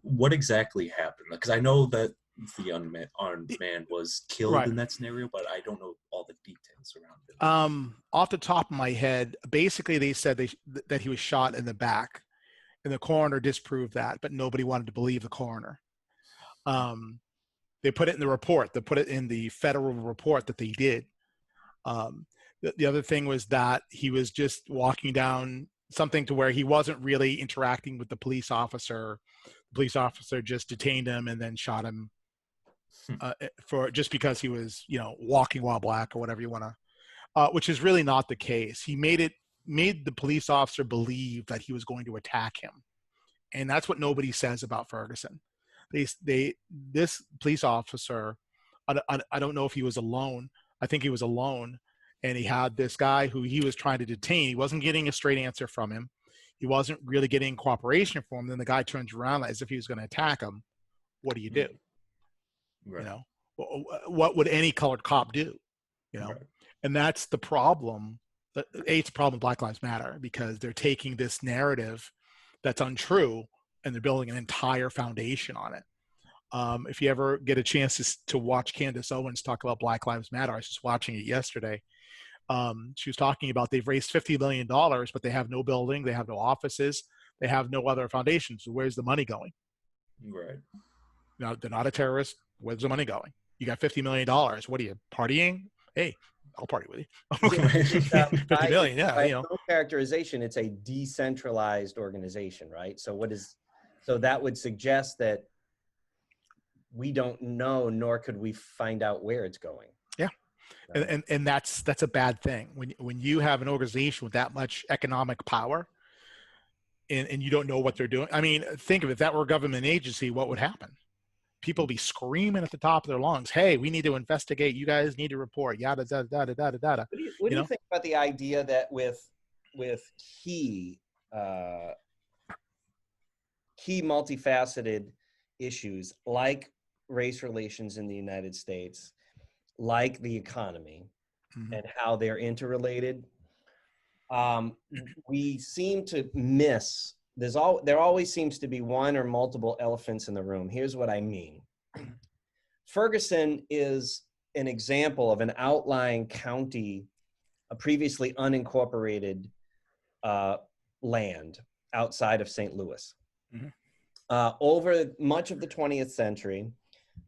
what exactly happened? Because I know that the unarmed man was killed in that scenario, but I don't know all the details around it. Off the top of my head, basically they said that he was shot in the back, and the coroner disproved that, but nobody wanted to believe the coroner. They put it in the report. They put it in the federal report that they did. The other thing was that he was just walking down something to where he wasn't really interacting with the police officer. The police officer just detained him and then shot him for just because he was, walking while black or whatever you want to, which is really not the case. He made the police officer believe that he was going to attack him. And that's what nobody says about Ferguson. This police officer, I don't know if he was alone. I think he was alone. And he had this guy who he was trying to detain. He wasn't getting a straight answer from him. He wasn't really getting cooperation from him. Then the guy turns around as if he was going to attack him. What do you do? Right. What would any colored cop do? Right. And that's the problem. It's a problem with Black Lives Matter, because they're taking this narrative that's untrue and they're building an entire foundation on it. If you ever get a chance to watch Candace Owens talk about Black Lives Matter, I was just watching it yesterday. She was talking about they've raised $50 million, but they have no building, they have no offices, they have no other foundations. So where's the money going? Right. Now, they're not a terrorist. Where's the money going? You got $50 million. What are you, partying? Hey, I'll party with you. $50 million, yeah. By no characterization, it's a decentralized organization, right? So that would suggest that we don't know, nor could we find out where it's going. Yeah. And that's a bad thing. When you have an organization with that much economic power and you don't know what they're doing. I mean, think of it. If that were a government agency, what would happen? People be screaming at the top of their lungs, hey, we need to investigate. You guys need to report. Yada, yada, yada, yada, yada. What do you think about the idea that with key multifaceted issues like race relations in the United States, like the economy, and how they're interrelated, we seem to miss. There always seems to be one or multiple elephants in the room. Here's what I mean. Ferguson is an example of an outlying county, a previously unincorporated land outside of St. Louis. Mm-hmm. Over much of the 20th century,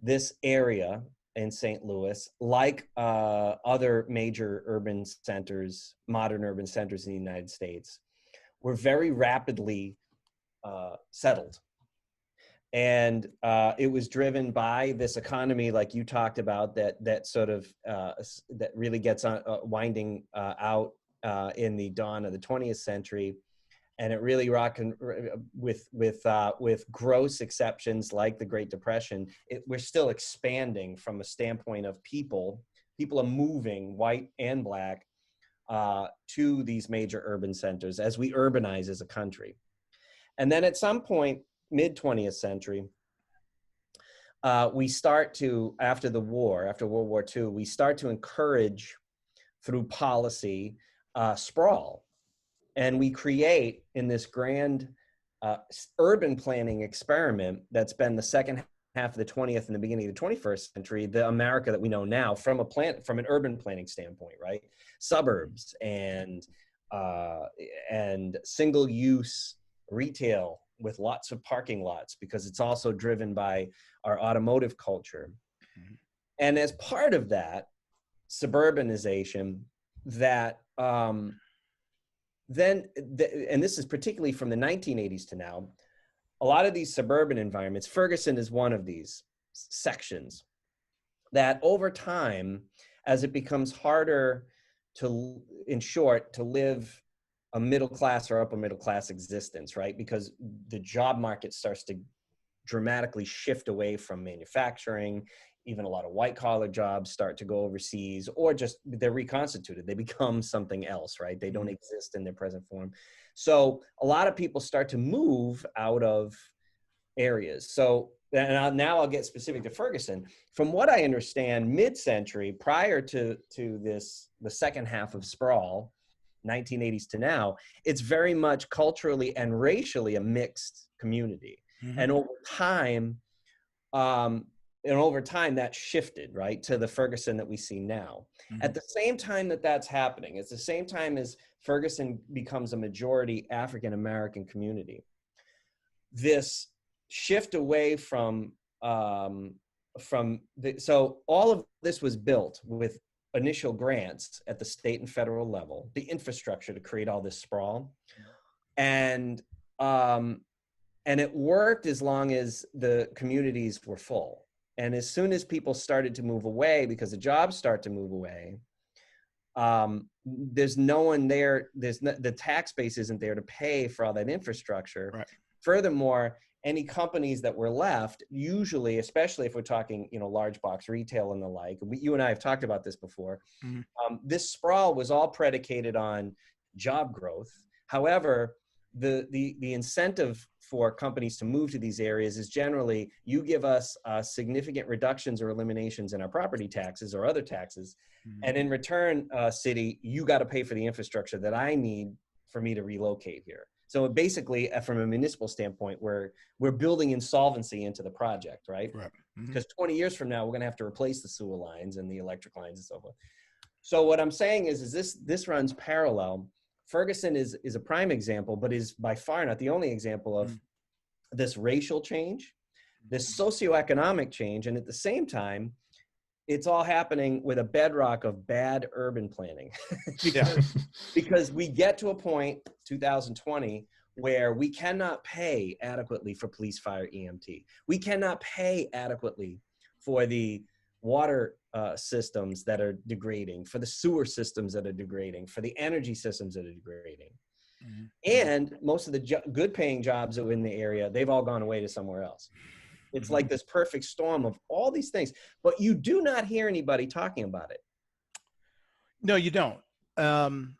this area in St. Louis, like other major urban centers, modern urban centers in the United States, were very rapidly settled. And it was driven by this economy, like you talked about, that sort of that really gets winding out in the dawn of the 20th century, and it really with gross exceptions like the Great Depression. We're still expanding from a standpoint of people. People are moving, white and black, to these major urban centers as we urbanize as a country. And then at some point, mid 20th century, we start to, after World War II, we start to encourage through policy sprawl. And we create in this grand urban planning experiment that's been the second half of the 20th and the beginning of the 21st century, the America that we know now from an urban planning standpoint, right? Suburbs and single-use retail with lots of parking lots, because it's also driven by our automotive culture. Mm-hmm. And as part of that suburbanization, that and this is particularly from the 1980s to now, a lot of these suburban environments, Ferguson is one of these sections, that over time, as it becomes harder to, in short, to live a middle class or upper middle class existence, right? Because the job market starts to dramatically shift away from manufacturing. Even a lot of white collar jobs start to go overseas, or just they're reconstituted. They become something else, right? They don't exist in their present form. So a lot of people start to move out of areas. So now I'll get specific to Ferguson. From what I understand, mid-century, prior to this, the second half of sprawl, 1980s to now, it's very much culturally and racially a mixed community. Mm-hmm. And over time, that shifted, right, to the Ferguson that we see now. Mm-hmm. At the same time that's happening, it's the same time as Ferguson becomes a majority African-American community, this shift away so all of this was built with initial grants at the state and federal level, the infrastructure to create all this sprawl. And it worked as long as the communities were full. And as soon as people started to move away, because the jobs start to move away, there's no one there, the tax base isn't there to pay for all that infrastructure. Right. Furthermore, any companies that were left, usually, especially if we're talking, large box retail and the like, you and I have talked about this before, this sprawl was all predicated on job growth. However, the incentive for companies to move to these areas is generally, you give us significant reductions or eliminations in our property taxes or other taxes, and in return, city, you got to pay for the infrastructure that I need for me to relocate here. So basically, from a municipal standpoint, we're building insolvency into the project, right? Right. Mm-hmm. Because 20 years from now, we're going to have to replace the sewer lines and the electric lines and so forth. So what I'm saying is this runs parallel. Ferguson is a prime example, but is by far not the only example of this racial change, this socioeconomic change, and at the same time, it's all happening with a bedrock of bad urban planning. because we get to a point, 2020, where we cannot pay adequately for police, fire, EMT. We cannot pay adequately for the water systems that are degrading, for the sewer systems that are degrading, for the energy systems that are degrading. Mm-hmm. And most of the good paying jobs that were in the area, they've all gone away to somewhere else. It's like this perfect storm of all these things, but you do not hear anybody talking about it. No, you don't. And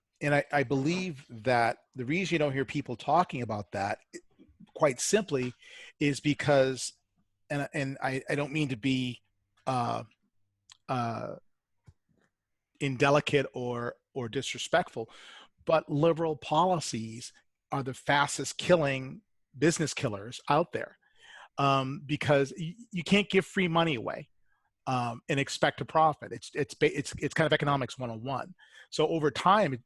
I believe that the reason you don't hear people talking about that, quite simply, is because, and I don't mean to be indelicate or disrespectful, but liberal policies are the fastest killing business killers out there. Because you can't give free money away. and expect to profit. It's kind of economics 101. So over time,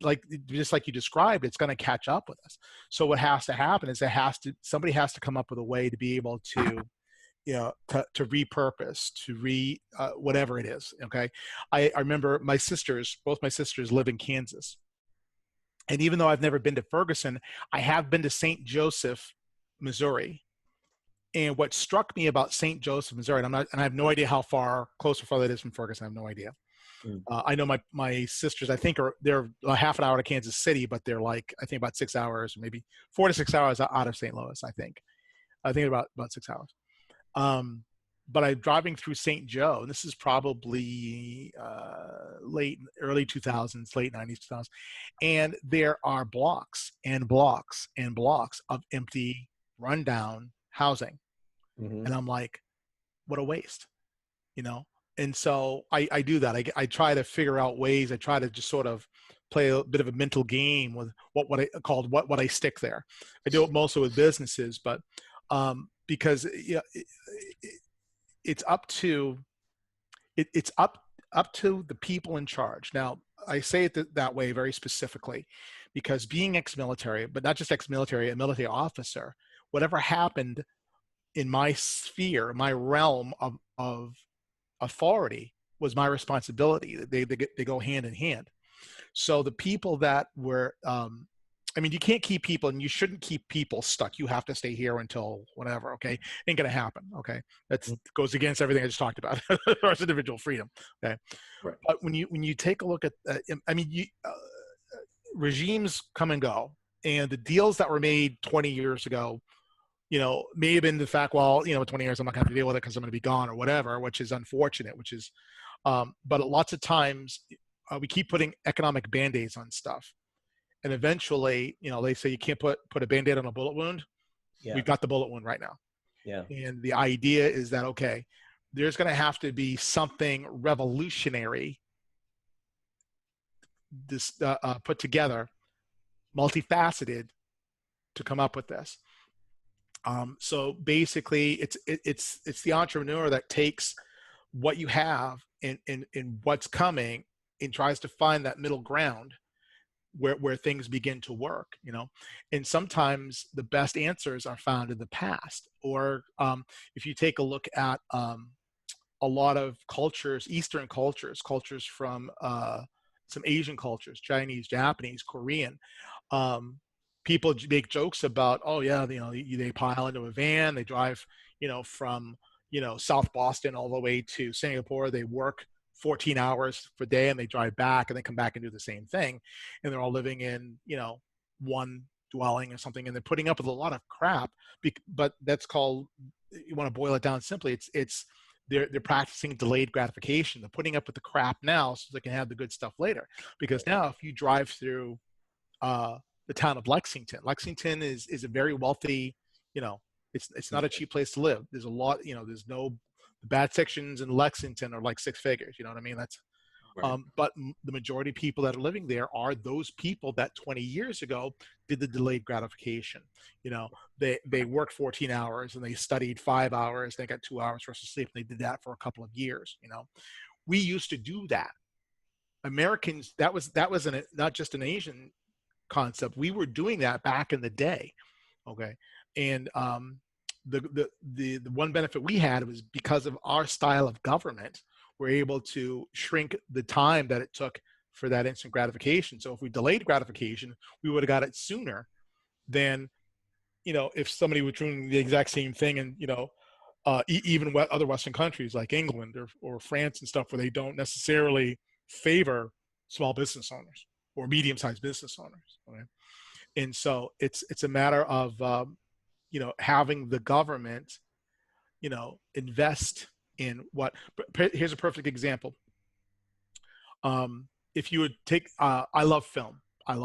just like you described, it's going to catch up with us. So what has to happen is somebody has to come up with a way to be able to, to repurpose, whatever it is. Okay. I remember both my sisters live in Kansas. And even though I've never been to Ferguson, I have been to St. Joseph, Missouri. And what struck me about St. Joseph, Missouri, and I have no idea how close or far that is from Ferguson. I have no idea. I know my sisters, I think they're a half an hour to Kansas City, but they're I think about 6 hours, maybe 4 to 6 hours out of St. Louis. I think about 6 hours. But I'm driving through St. Joe, and this is probably early 2000s, late 90s, 2000s, and there are blocks and blocks and blocks of empty, rundown housing. Mm-hmm. And I'm like, what a waste, And so I do that. I try to figure out ways. I try to just sort of play a bit of a mental game with what I called what I stick there. I do it mostly with businesses, but because it's up to the people in charge. Now, I say it that way very specifically because being ex-military, but not just ex-military, a military officer, whatever happened in my sphere, my realm of authority was my responsibility. They go hand in hand. So the people that were, you can't keep people, and you shouldn't keep people stuck. You have to stay here until whatever. Okay, ain't gonna happen. Okay, that goes against everything I just talked about as far as individual freedom. Okay, right. But when you take a look at, regimes come and go, and the deals that were made 20 years ago, may have been the fact, 20 years I'm not going to deal with it because I'm going to be gone or whatever, which is unfortunate. But lots of times we keep putting economic band-aids on stuff. And eventually, they say you can't put a Band-Aid on a bullet wound. Yeah. We've got the bullet wound right now. Yeah. And the idea is that, okay, there's going to have to be something revolutionary put together, multifaceted, to come up with this. So basically, it's the entrepreneur that takes what you have and what's coming and tries to find that middle ground where things begin to work, and sometimes the best answers are found in the past. Or if you take a look at a lot of cultures, Eastern cultures from some Asian cultures, Chinese, Japanese, Korean, people make jokes about, oh yeah, they pile into a van, they drive, from, South Boston all the way to Singapore, they work 14 hours per day and they drive back and they come back and do the same thing. And they're all living in, one dwelling or something, and they're putting up with a lot of crap, but that's called, you want to boil it down simply, they're practicing delayed gratification. They're putting up with the crap now so they can have the good stuff later. Because now if you drive through the town of Lexington is a very wealthy, it's not a cheap place to live. There's a lot, there's no, the bad sections in Lexington are like 6 figures, you know what I mean? That's right. But the majority of people that are living there are those people that 20 years ago did the delayed gratification. They worked 14 hours and they studied 5 hours, they got 2 hours rest of sleep, and they did that for a couple of years. We used to do that. Americans, that was not just an Asian concept. We were doing that back in the day. Okay. And the one benefit we had was because of our style of government, we're able to shrink the time that it took for that instant gratification. So if we delayed gratification, we would have got it sooner than, if somebody was doing the exact same thing. And, even other Western countries like England or France and stuff, where they don't necessarily favor small business owners or medium-sized business owners. Okay? And so it's a matter of, having the government, invest in what. Here's a perfect example. If you would take, I love film. I've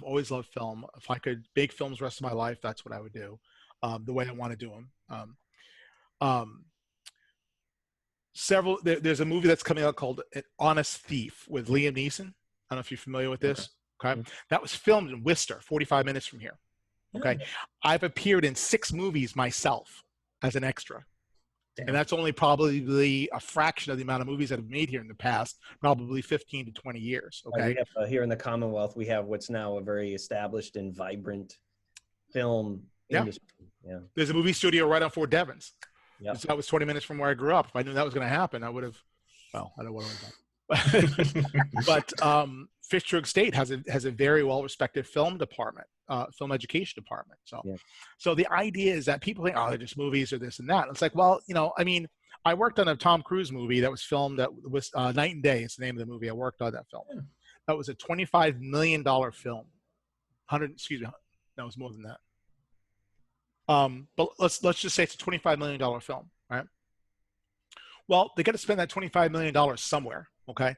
always loved film. If I could make films the rest of my life, that's what I would do, the way I want to do them. There's a movie that's coming out called An Honest Thief with Liam Neeson. I don't know if you're familiar with this. Okay. Mm-hmm. That was filmed in Worcester, 45 minutes from here. Okay. I've appeared in 6 movies myself as an extra. Damn. And that's only probably a fraction of the amount of movies that have been made here in the past, probably 15 to 20 years. Okay. We have, here in the Commonwealth, we have what's now a very established and vibrant film industry. Yeah. There's a movie studio right on Fort Devens. Yep. That was 20 minutes from where I grew up. If I knew that was going to happen, I would have, well, I don't want to but Fitchburg State has a very well-respected film department, film education department. So the idea is that people think, oh, they're just movies or this and that. And it's like, well, I mean, I worked on a Tom Cruise movie that was filmed that was Night and Day. It's the name of the movie. I worked on that film. That was a $25 million film. No, it was more than that. But let's just say it's a $25 million film, right? Well, they got to spend that $25 million somewhere, okay?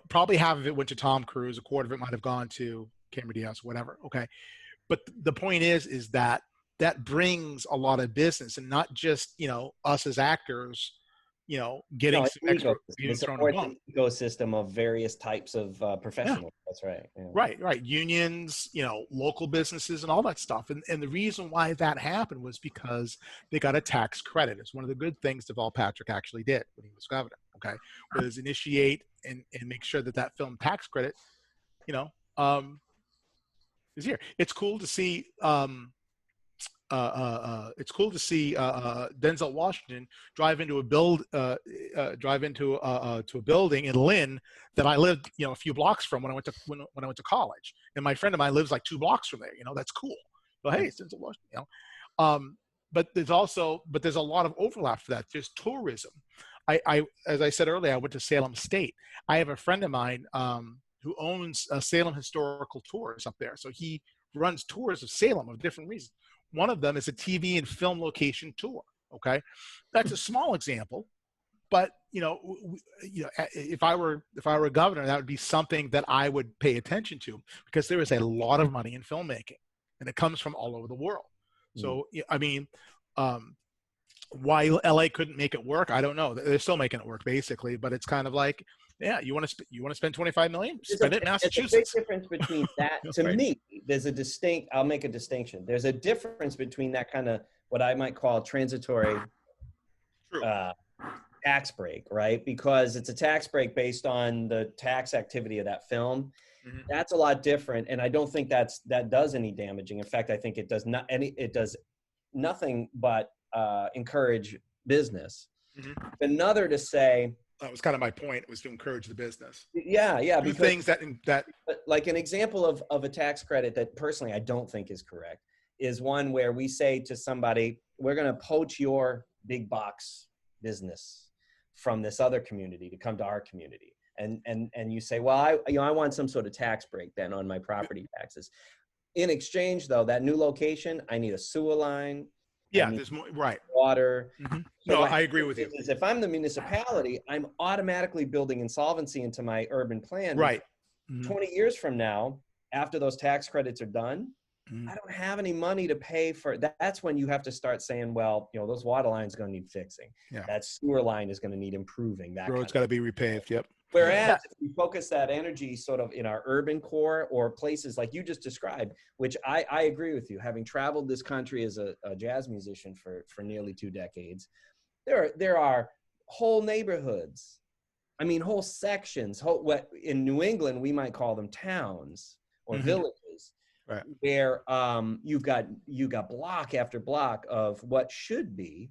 Probably half of it went to Tom Cruise, a quarter of it might have gone to Cameron Diaz, whatever, okay? But the point is that brings a lot of business, and not just, us as actors, getting some extra it supports an ecosystem of various types of professionals. Yeah. That's right. Yeah. Right. Unions, local businesses and all that stuff. And the reason why that happened was because they got a tax credit. It's one of the good things Deval Patrick actually did when he was governor, okay, was initiate and make sure that film tax credit, is here. It's cool to see Denzel Washington drive into a building in Lynn that I lived, a few blocks from when I went to college. And my friend of mine lives like 2 blocks from there. That's cool. But hey, it's Denzel Washington. But there's a lot of overlap for that. There's tourism. I as I said earlier, I went to Salem State. I have a friend of mine who owns Salem Historical Tours up there. So he runs tours of Salem of different reasons. One of them is a TV and film location tour. Okay, that's a small example, but if I were governor, that would be something that I would pay attention to, because there is a lot of money in filmmaking, and it comes from all over the world. So I mean, why LA couldn't make it work, I don't know. They're still making it work basically, but it's kind of like, yeah, you want to spend $25 million? Spend it in Massachusetts. There's a big difference between that. To me, I'll make a distinction. There's a difference between that kind of what I might call transitory tax break, right? Because it's a tax break based on the tax activity of that film. Mm-hmm. That's a lot different, and I don't think that does any damaging. In fact, I think it does nothing but encourage business. Mm-hmm. Another to say, that was kind of my point, was to encourage the business. Yeah. Do things that like an example of a tax credit that personally I don't think is correct is one where we say to somebody, we're going to poach your big box business from this other community to come to our community. And you say, well, I want some sort of tax break then on my property taxes. In exchange, though, that new location, I need a sewer line. Yeah, there's more, right. Water. Mm-hmm. So I agree with you. If I'm the municipality, I'm automatically building insolvency into my urban plan. Right. Mm-hmm. 20 years from now, after those tax credits are done, I don't have any money to pay for that. That's when you have to start saying, well, those water lines are going to need fixing. Yeah. That sewer line is going to need improving. That road's got to be repaved. Yep. Whereas if we focus that energy sort of in our urban core or places like you just described, which I agree with you, having traveled this country as a jazz musician for nearly 2 decades, there are whole neighborhoods. I mean, whole sections, what in New England, we might call them towns or villages. Right. Where you've got block after block of what should be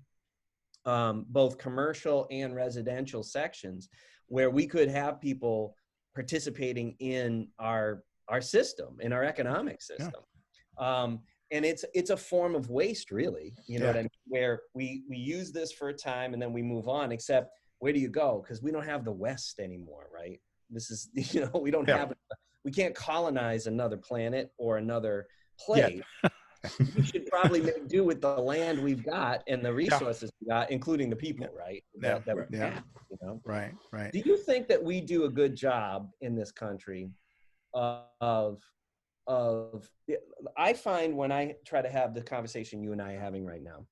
both commercial and residential sections, where we could have people participating in our system, in our economic system. Yeah. And it's a form of waste, really, know what I mean? Where we use this for a time and then we move on, except where do you go? Because we don't have the West anymore, right? This is, we don't have it. We can't colonize another planet or another place. Yeah. We should probably make do with the land we've got and the resources we got, including the people, right? That we have, Right. Do you think that we do a good job in this country of I find when I try to have the conversation you and I are having right now,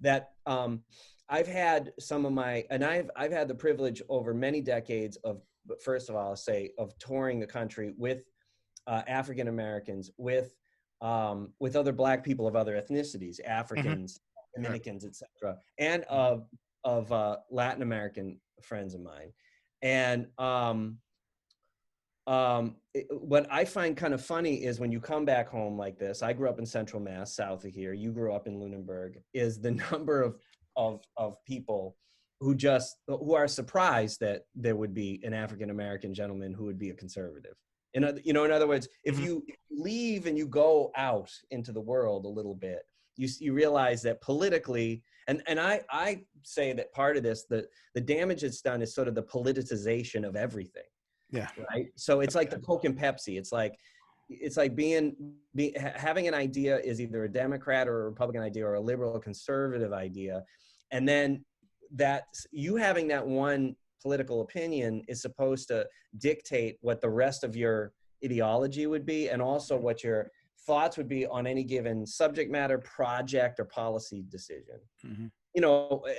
that I've had I've had the privilege over many decades of, first of all, I'll say, of touring the country with African Americans, with other Black people of other ethnicities, Africans, Dominicans, etc., and of Latin American friends of mine. And what I find kind of funny is when you come back home like this, I grew up in Central Mass, south of here, you grew up in Lunenburg, is the number of people who are surprised that there would be an African-American gentleman who would be a conservative. In other words, if you leave and you go out into the world a little bit, you realize that politically, and I say that part of this, the damage it's done is sort of the politicization of everything. Yeah. Right. So it's like the Coke and Pepsi. It's like having an idea is either a Democrat or a Republican idea or a liberal or conservative idea. And then you having that one political opinion is supposed to dictate what the rest of your ideology would be, and also what your thoughts would be on any given subject matter, project, or policy decision.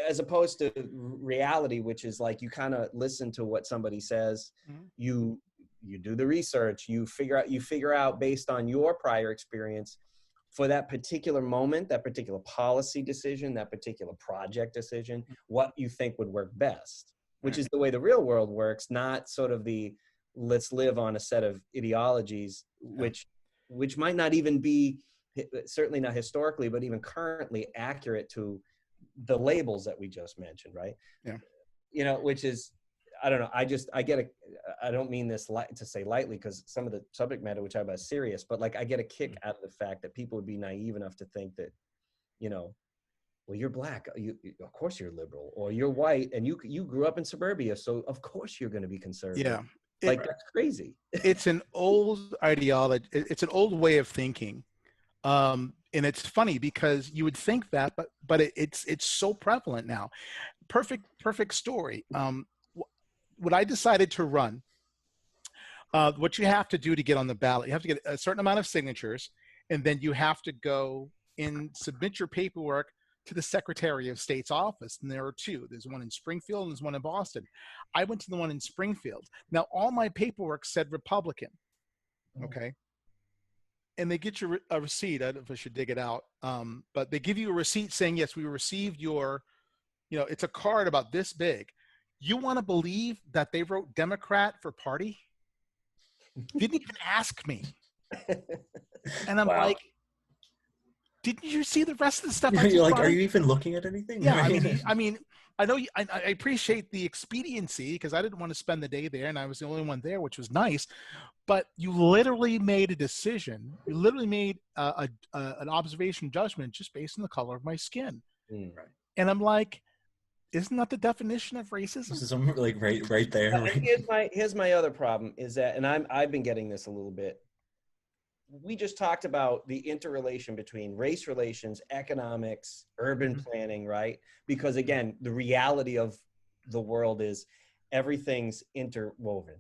As opposed to reality, which is like you kind of listen to what somebody says, you do the research, you figure out based on your prior experience for that particular moment, that particular policy decision, that particular project decision, what you think would work best, which is the way the real world works, not sort of the let's live on a set of ideologies, which might not even be, certainly not historically, but even currently accurate to the labels that we just mentioned, right? Yeah. Which is, I don't know. I don't mean this to say lightly, because some of the subject matter which I have is serious, but like I get a kick out of the fact that people would be naive enough to think that, well, you're black, of course you're liberal, or you're white and you grew up in suburbia, so of course you're going to be conservative. Yeah, that's crazy. It's an old ideology. It's an old way of thinking. And it's funny because you would think that, but it's so prevalent now. Perfect story. When I decided to run, what you have to do to get on the ballot, you have to get a certain amount of signatures, and then you have to go and submit your paperwork to the Secretary of State's office. And there are two. There's one in Springfield and there's one in Boston. I went to the one in Springfield. Now, all my paperwork said Republican. Okay. And they get you a receipt. I don't know if I should dig it out. But they give you a receipt saying, yes, we received your, it's a card about this big. You want to believe that they wrote Democrat for party? Didn't even ask me. And I'm like, didn't you see the rest of the stuff? You're like, are you even looking at anything? Yeah, I mean, I know I appreciate the expediency because I didn't want to spend the day there and I was the only one there, which was nice. But you literally made a decision. You literally made an observation judgment just based on the color of my skin. Right. And I'm like, isn't that the definition of racism? This is like right there. Right? Here's my other problem is that, and I've been getting this a little bit. We just talked about the interrelation between race relations, economics, urban planning, right? Because again, the reality of the world is everything's interwoven.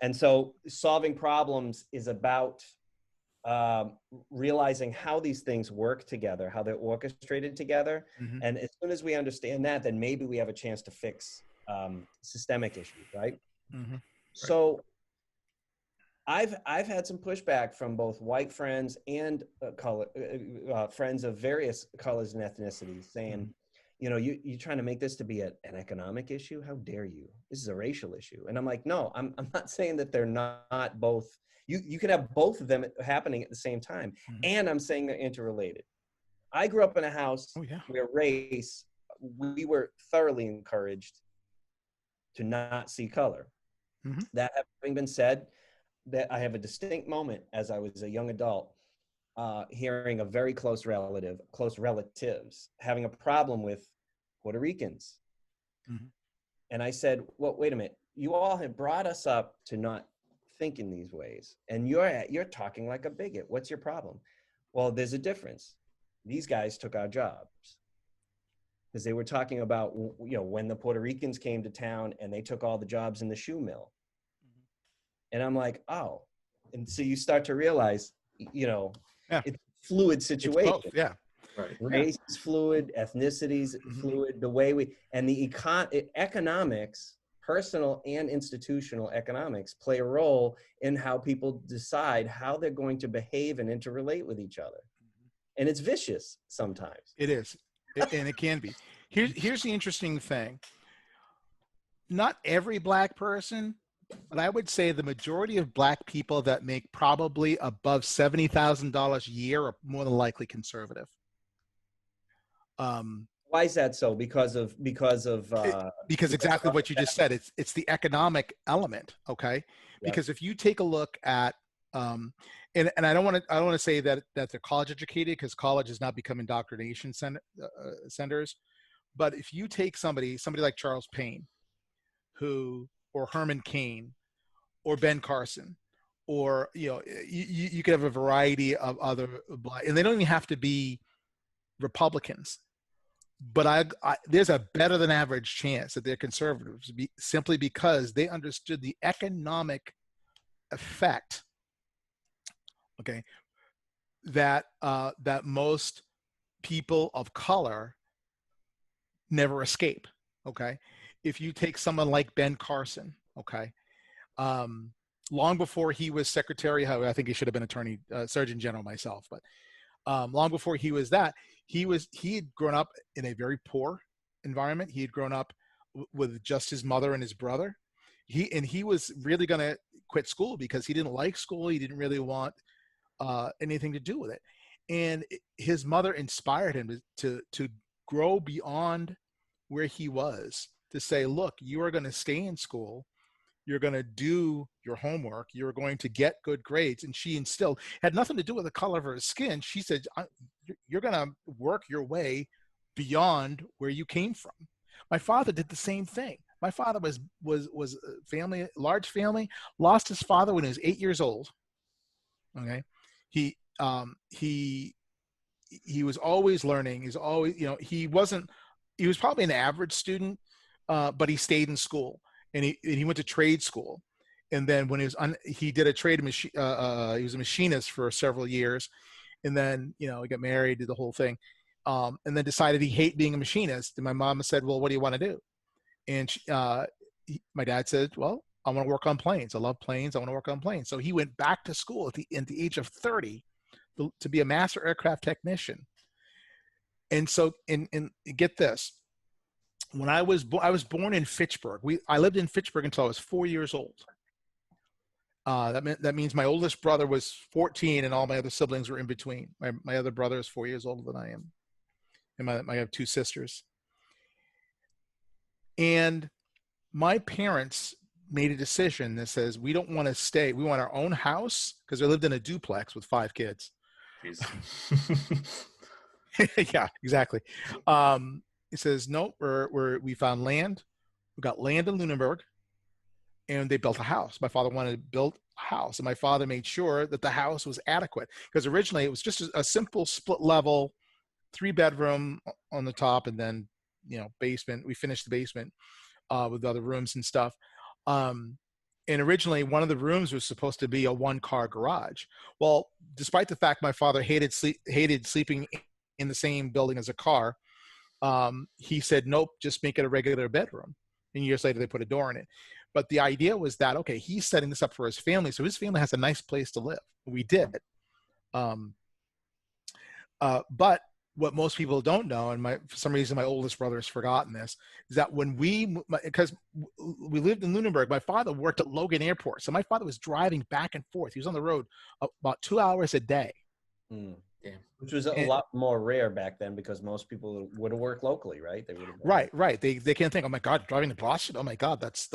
And so solving problems is about realizing how these things work together, how they're orchestrated together. And as soon as we understand that, then maybe we have a chance to fix systemic issues, right? So I've had some pushback from both white friends and friends of various colors and ethnicities saying, you're trying to make this to be an economic issue. How dare you? This is a racial issue. And I'm like, no, I'm not saying that they're not both. You can have both of them happening at the same time. And I'm saying they're interrelated. I grew up in a house where race, we were thoroughly encouraged to not see color. That having been said, that I have a distinct moment as I was a young adult, hearing a very close relatives having a problem with Puerto Ricans. And I said, well, wait a minute, you all have brought us up to not think in these ways. And you're talking like a bigot. What's your problem? Well, there's a difference. These guys took our jobs. Because they were talking about, when the Puerto Ricans came to town and they took all the jobs in the shoe mill. And I'm like, oh. And so you start to realize, it's a fluid situation. It's both, right. Race is fluid, ethnicity is fluid, the way the economics, personal and institutional economics play a role in how people decide how they're going to behave and interrelate with each other. and it's vicious sometimes. It is, and it can be. Here's the interesting thing. Not every Black person, but I would say the majority of Black people that make probably above $70,000 a year are more than likely conservative. Why is that so? Because exactly what you just said. It's the economic element, okay? Yep. Because if you take a look at and I don't want to say that they're college educated, because college has now become indoctrination centers. But if you take somebody like Charles Payne, or Herman Cain, or Ben Carson, or you could have a variety of other Black, and they don't even have to be Republicans. But there's a better than average chance that they're conservatives, simply because they understood the economic effect, okay, that most people of color never escape, okay? If you take someone like Ben Carson, okay, long before he was secretary, I think he should have been Surgeon General myself, but long before he was that, he had grown up in a very poor environment. He had grown up with just his mother and his brother. He was really going to quit school because he didn't like school. He didn't really want anything to do with it. And his mother inspired him to grow beyond where he was, to say, look, you are going to stay in school. You're going to do your homework. You're going to get good grades. And she instilled, had nothing to do with the color of her skin. She said, you're going to work your way beyond where you came from. My father did the same thing. My father was a large family, lost his father when he was 8 years old. Okay. He was always learning. He's always, he was probably an average student, but he stayed in school. And he went to trade school, and then when he did a trade machine. He was a machinist for several years, and then he got married, did the whole thing, and then decided he hated being a machinist. And my mom said, "Well, what do you want to do?" And my dad said, "Well, I want to work on planes. I love planes. I want to work on planes." So he went back to school at the age of 30 to be a master aircraft technician. And so, and get this. When I was born in Fitchburg. I lived in Fitchburg until I was 4 years old. That means my oldest brother was 14, and all my other siblings were in between. My other brother is 4 years older than I am, and I have two sisters. And my parents made a decision that says, we don't want to stay. We want our own house, because they lived in a duplex with 5 kids. Yeah, exactly. It says, no, we found land. We got land in Lunenburg, and they built a house. My father wanted to build a house, and my father made sure that the house was adequate, because originally it was just a simple split level, 3-bedroom on the top, and then, basement. We finished the basement with other rooms and stuff. And originally one of the rooms was supposed to be a 1-car garage. Well, despite the fact my father hated sleeping in the same building as a car, he said, nope, just make it a regular bedroom. And years later, they put a door in it. But the idea was that, okay, he's setting this up for his family, so his family has a nice place to live. We did. But what most people don't know, and for some reason my oldest brother has forgotten this, is that because we lived in Lunenburg, my father worked at Logan Airport. So my father was driving back and forth. He was on the road about 2 hours a day. Mm. Yeah. Which was a lot more rare back then, because most people would have worked locally, right? They would have. Right. They can't think, oh my God, driving to Boston. Oh my God, that's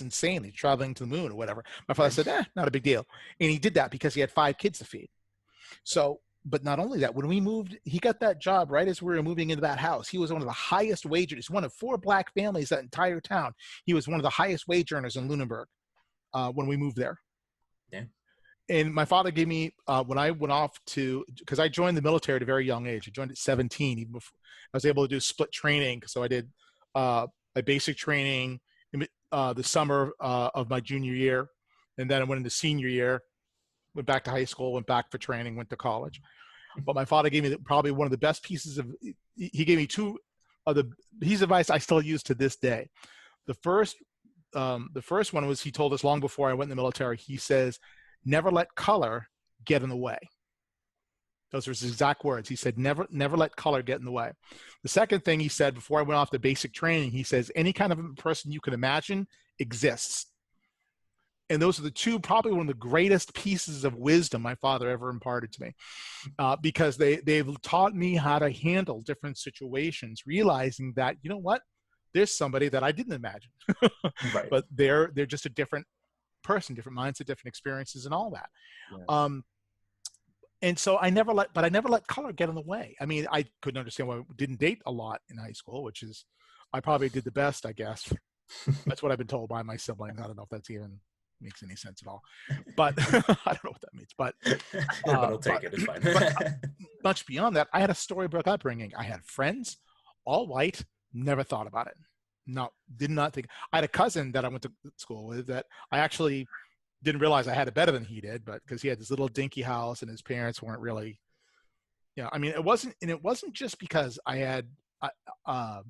insane. He's traveling to the moon or whatever. My father said, not a big deal. And he did that because he had 5 kids to feed. So, but not only that, when we moved, he got that job right as we were moving into that house. He was one of the highest wage earners, one of 4 Black families that entire town. He was one of the highest wage earners in Lunenburg when we moved there. Yeah. And my father gave me, when I went off because I joined the military at a very young age. I joined at 17. Even before, I was able to do split training. So I did my basic training in the summer of my junior year. And then I went into senior year, went back to high school, went back for training, went to college. But my father gave me probably one of the best pieces he gave me 2 of the pieces of advice I still use to this day. The first one was, he told us long before I went in the military, he says, never let color get in the way. Those were his exact words. He said, never let color get in the way. The second thing he said before I went off to basic training, he says, any kind of person you can imagine exists. And those are the two, probably one of the greatest pieces of wisdom my father ever imparted to me, because they've taught me how to handle different situations, realizing that, you know what, there's somebody that I didn't imagine, Right. but they're just a different person, different mindset, different experiences, and all that. Yeah. And so I never let color get in the way. I mean, I couldn't understand why I didn't date a lot in high school, which is, I probably did the best, I guess. That's what I've been told by my siblings. I don't know if that's even makes any sense at all, but I don't know what that means, but I'll take it. It's fine. But much beyond that, I had a storybook upbringing. I had friends, all white, never thought about it. No, did not think. I had a cousin that I went to school with that I actually didn't realize I had it better than he did, but because he had this little dinky house and his parents weren't really, I mean, it wasn't just because I had an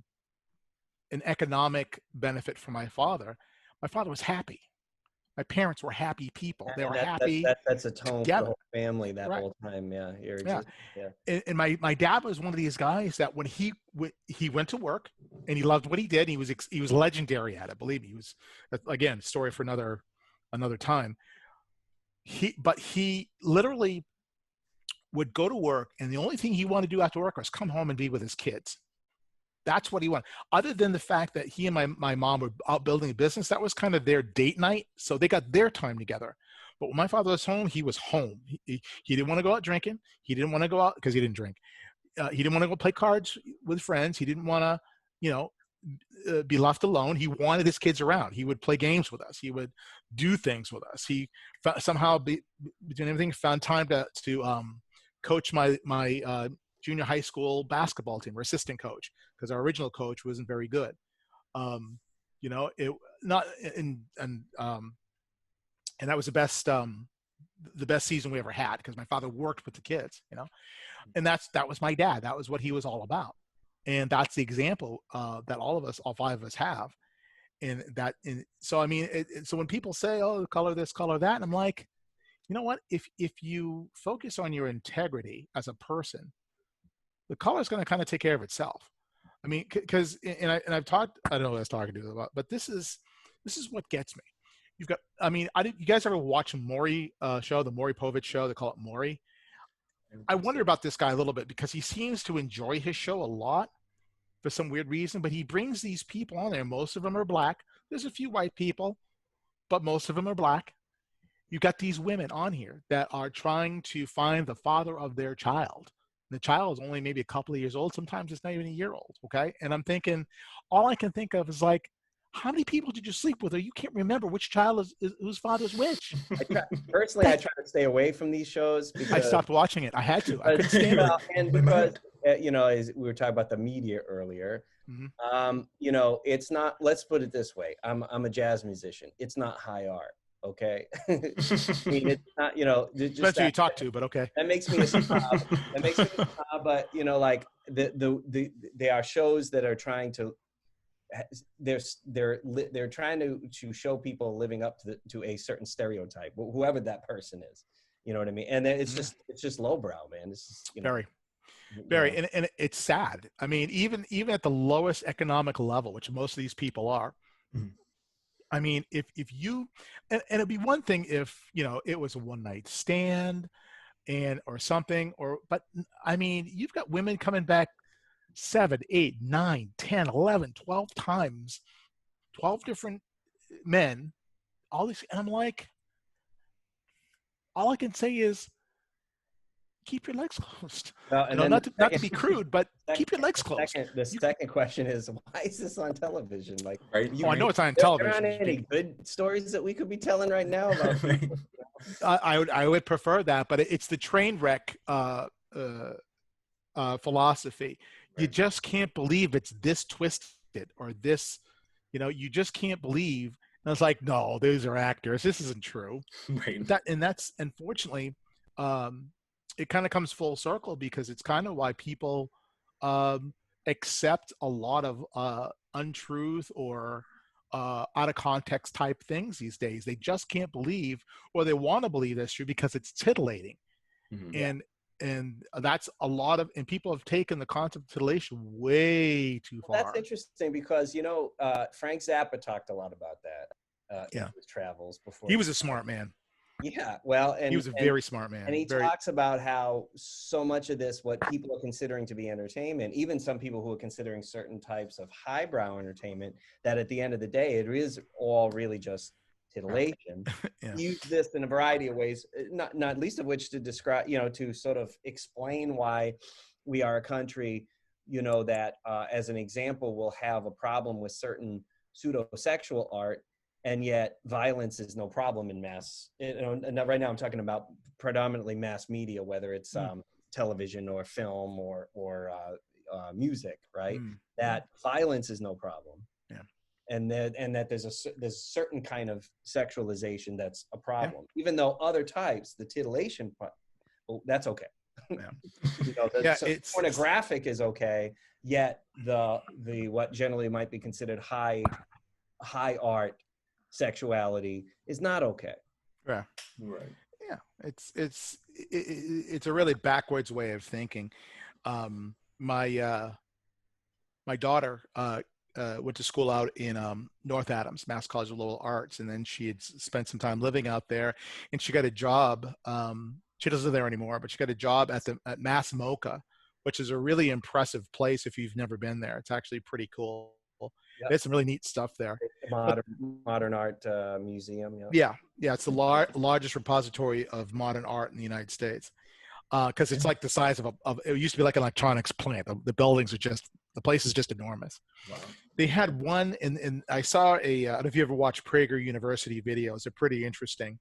economic benefit from my father. My father was happy. My parents were happy people. They were happy. That's a tone for the whole family that whole time. Yeah. And my dad was one of these guys that when he went to work and he loved what he did, he was legendary at it. Believe me, he was, again, story for another time. He literally would go to work, and the only thing he wanted to do after work was come home and be with his kids. That's what he wanted. Other than the fact that he and my mom were out building a business, that was kind of their date night. So they got their time together. But when my father was home, he was home. He didn't want to go out drinking. He didn't want to go out because he didn't drink. He didn't want to go play cards with friends. He didn't want to, be left alone. He wanted his kids around. He would play games with us. He would do things with us. He somehow, between everything, found time to coach my junior high school basketball team, or assistant coach, because our original coach wasn't very good. And that was the best season we ever had, because my father worked with the kids, and that was my dad. That was what he was all about. And that's the example that all five of us have. So, I mean, so when people say, oh, color this, color that, and I'm like, you know what, if you focus on your integrity as a person, the color is going to kind of take care of itself. I mean, because I've talked, I don't know what I was talking to about, but this is what gets me. You've got, I mean, you guys ever watch Maury show, the Maury Povich show? They call it Maury. I wonder about this guy a little bit, because he seems to enjoy his show a lot for some weird reason, but he brings these people on there. Most of them are black. There's a few white people, but most of them are black. You've got these women on here that are trying to find the father of their child. The child is only maybe a couple of years old. Sometimes it's not even a year old. Okay. And I'm thinking, all I can think of is like, how many people did you sleep with? Or you can't remember which child is whose father's which. Personally, I try to stay away from these shows because I stopped watching it. I had to. I couldn't stand it. And because, as we were talking about the media earlier, it's not, let's put it this way. I'm a jazz musician. It's not high art. Okay. I mean, it's not, just depends who you talk to, but okay. That makes me a snob. But like there are shows that are trying to, they're trying to show people living up to a certain stereotype, whoever that person is. You know what I mean? And it's just lowbrow, man. It's just, very. And it's sad. I mean, even at the lowest economic level, which most of these people are, I mean, if you, and it'd be one thing if, it was a one night stand or something, but I mean, you've got women coming back 7, 8, 9, 10, 11, 12 times, 12 different men, all these, and I'm like, all I can say is keep your legs closed. Well, not to be crude, but keep your legs closed. The second question is, why is this on television? Like, right? I know it's on television. Are there any good stories that we could be telling right now about? I would prefer that, but it's the train wreck philosophy. Right. You just can't believe it's this twisted or this, you just can't believe. And it's like, no, those are actors. This isn't true. Right. That's unfortunately, it kind of comes full circle, because it's kind of why people accept a lot of untruth or out of context type things these days. They just can't believe, or they want to believe that's true because it's titillating. Mm-hmm. and that's a lot of, and people have taken the concept of titillation way too far. That's interesting because, Frank Zappa talked a lot about that in his travels before. He was a smart man. Yeah, well, and he was a very smart man. And he talks about how so much of this, what people are considering to be entertainment, even some people who are considering certain types of highbrow entertainment, that at the end of the day, it is all really just titillation. Use this in a variety of ways, not least of which to describe, to sort of explain why we are a country, that as an example, will have a problem with certain pseudo-sexual art, and yet violence is no problem in mass. And right now I'm talking about predominantly mass media, whether it's television or film or music, right? That violence is no problem. And that there's a certain kind of sexualization that's a problem, even though other types, the titillation part, that's okay. It's pornographic is okay, yet the what generally might be considered high art sexuality is not okay. Yeah, right. Yeah, it's a really backwards way of thinking. My daughter went to school out in North Adams, Mass College of Liberal Arts, and then she had spent some time living out there, and she got a job. She doesn't live there anymore, but she got a job at Mass MoCA, which is a really impressive place if you've never been there. It's actually pretty cool. Yep. There's some really neat stuff there. Modern art museum. Yeah. It's the largest repository of modern art in the United States, because it's like the size of it used to be like an electronics plant. The buildings are the place is just enormous. Wow. They had one, and I saw I don't know if you ever watched Prager University videos. They're pretty interesting.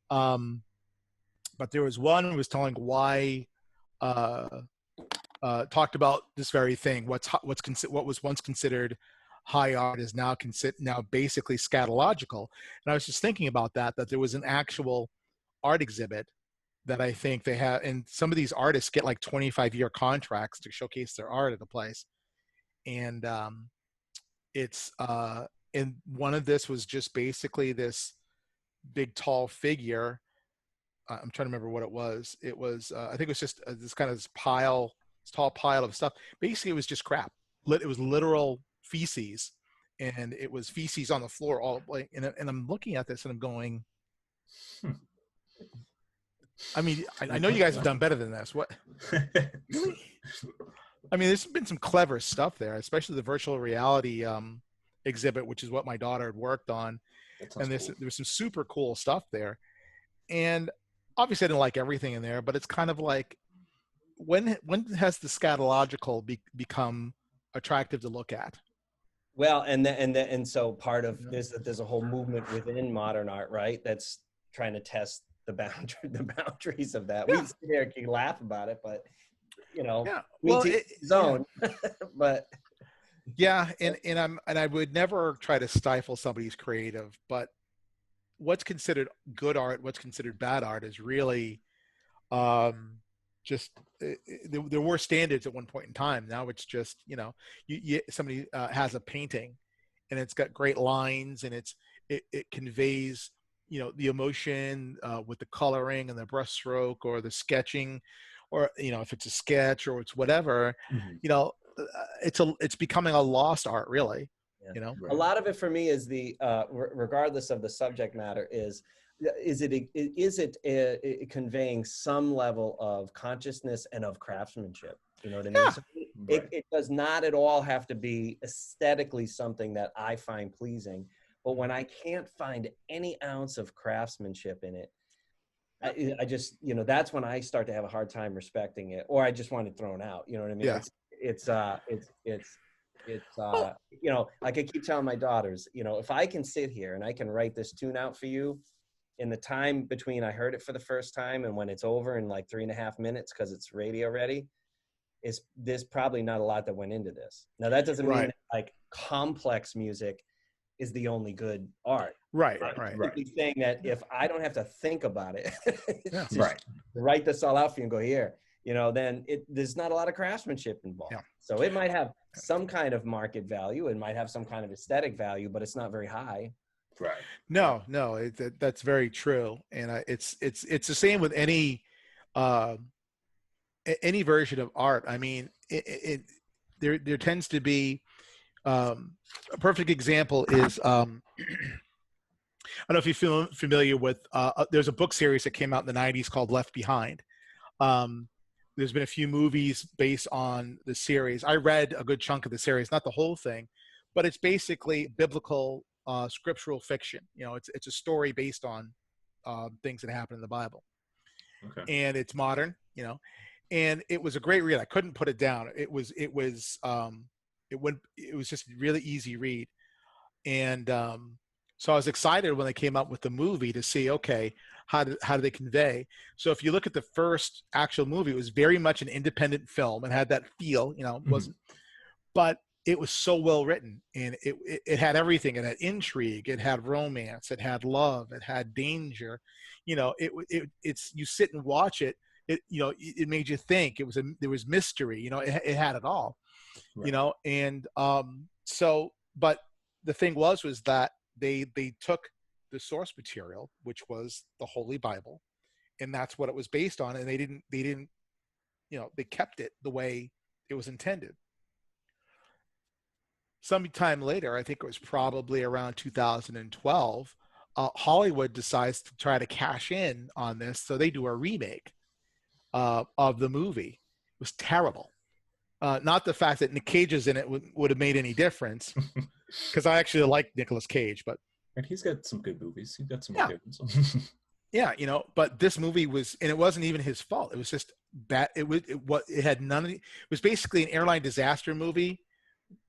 But there was one who was telling why, talked about this very thing. What was once considered high art is now basically scatological. And I was just thinking about that there was an actual art exhibit that I think they have, and some of these artists get like 25-year contracts to showcase their art at a place. And and one of this was just basically this big tall figure. I'm trying to remember what it was. It was I think it was just this tall pile of stuff. Basically, it was just crap. It was literal feces, and it was feces on the floor all like. And I'm looking at this and I'm going, I mean, I know you guys have done better than this. What? Really? I mean, there's been some clever stuff there, especially the virtual reality exhibit, which is what my daughter had worked on. And there was some super cool stuff there. And obviously I didn't like everything in there, but it's kind of like, when has the scatological become attractive to look at? Well, and so part of this, that there's a whole movement within modern art, right? That's trying to test the boundaries of that. Yeah. We sit here and laugh about it, but zone. But yeah, and I would never try to stifle somebody's creative, but what's considered good art, what's considered bad art is really just there were standards at one point in time. Now it's just somebody has a painting and it's got great lines and it conveys the emotion with the coloring and the brush stroke or the sketching, or if it's a sketch or it's whatever, it's becoming a lost art, really. Yeah. A lot of it for me is the regardless of the subject matter is it conveying some level of consciousness and of craftsmanship? You know what I mean? Yeah. So it does not at all have to be aesthetically something that I find pleasing, but when I can't find any ounce of craftsmanship in it, I just, that's when I start to have a hard time respecting it, or I just want it thrown out. You know what I mean? Yeah. It's like I keep telling my daughters, if I can sit here and I can write this tune out for you in the time between I heard it for the first time and when it's over in like 3.5 minutes, because it's radio ready, there's probably not a lot that went into this. Now that doesn't mean that, like, complex music is the only good art. Right. Simply saying that if I don't have to think about it, right, write this all out for you and go here, then there's not a lot of craftsmanship involved. Yeah. So it might have some kind of market value, it might have some kind of aesthetic value, but it's not very high. Right. No, that's very true. And it's the same with any any version of art. I mean, there tends to be a perfect example is I don't know if you feel familiar with. There's a book series that came out in the '90s called Left Behind. Um, there's been a few movies based on the series. I read a good chunk of the series, not the whole thing, but it's basically biblical scriptural fiction. You know, it's a story based on things that happen in the Bible, and it's modern. You know, and it was a great read. I couldn't put it down. It was just a really easy read, and so I was excited when they came up with the movie to see, okay, how do they convey? So if you look at the first actual movie, it was very much an independent film and had that feel, you know, wasn't, but it was so well written, and it had everything. It had intrigue, it had romance, it had love, it had danger. You know, it's you sit and watch it. It made you think. There was mystery. You know, it had it all. Right. You know, and but the thing was that they took the source material, which was the Holy Bible, and that's what it was based on, and they didn't you know, they kept it the way it was intended. Sometime later, I think it was probably around 2012, Hollywood decides to try to cash in on this, so they do a remake of the movie. It was terrible. Not the fact that Nick Cage is in it would have made any difference, because I actually like Nicolas Cage, but and he's got some good movies. He's got some good ones. Yeah, you know, but this movie was, and it wasn't even his fault. It was just bad. It had none of it was basically an airline disaster movie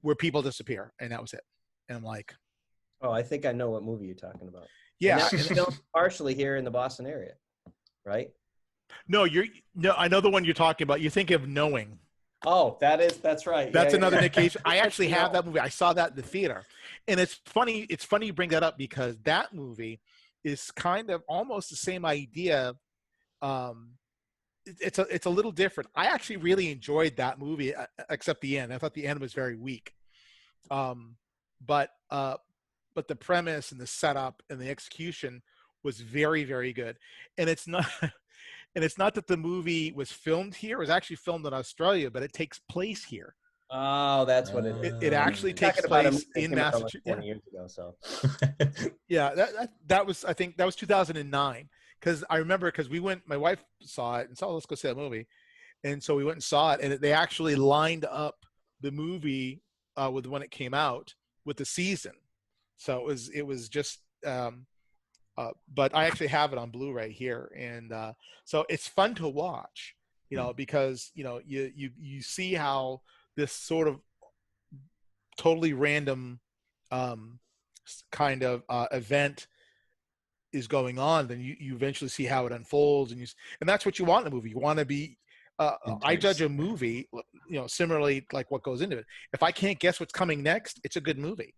where people disappear, and that was it. And I'm like, oh, I think I know what movie you're talking about. Yeah, and filmed partially here in the Boston area, right? No, I know the one you're talking about. You think of Knowing. Oh, that's right. That's another Nick Cage. I actually have that movie. I saw that in the theater, and it's funny. It's funny you bring that up, because that movie is kind of almost the same idea. It's a little different. I actually really enjoyed that movie, except the end. I thought the end was very weak. But the premise and the setup and the execution was very, very good. And it's not. And it's not that the movie was filmed here. It was actually filmed in Australia, but it takes place here. Oh, that's what it is. It actually takes place in Massachusetts. 20 years ago, so. Yeah, that was, I think that was 2009. Because I remember, because we went, my wife saw it and said, oh, let's go see that movie. And so we went and saw it, and they actually lined up the movie with when it came out with the season. So it was just, but I actually have it on Blu-ray here, and so it's fun to watch, you know, because you know you see how this sort of totally random kind of event is going on. Then you eventually see how it unfolds, and that's what you want in a movie. You want to be. I judge a movie, you know, similarly like what goes into it. If I can't guess what's coming next, it's a good movie.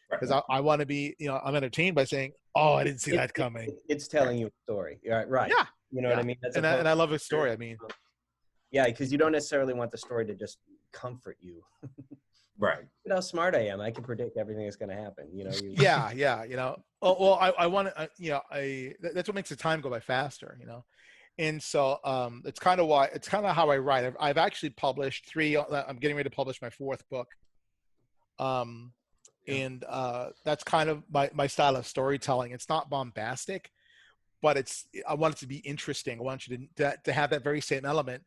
Because I want to be, you know, I'm entertained by saying, "Oh, I didn't see that coming." It's telling you a story, right? Yeah, you know what I mean. And I love a story. I mean, yeah, because you don't necessarily want the story to just comfort you. Right. You know how smart I am. I can predict everything that's going to happen. You know. Yeah. You know. Oh, well, I want to. You know, that's what makes the time go by faster. You know, and so it's kind of how I write. I've actually published 3. I'm getting ready to publish my 4th book. And that's kind of my style of storytelling. It's not bombastic, but I want it to be interesting. I want you to have that very same element.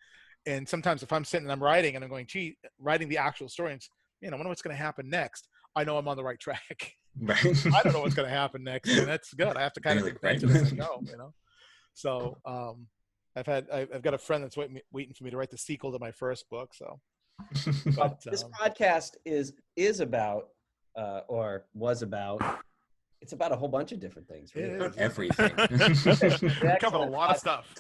And sometimes if I'm sitting and I'm writing and I'm going, gee, writing the actual story, and I wonder what's going to happen next. I know I'm on the right track. Right. I don't know what's going to happen next, and that's good. I have to kind of invent it as I go, you know. So I've got a friend that's waiting for me to write the sequel to my first book. So, but this podcast is about. Or was about. It's about a whole bunch of different things. Really. Everything. Covered a lot of stuff.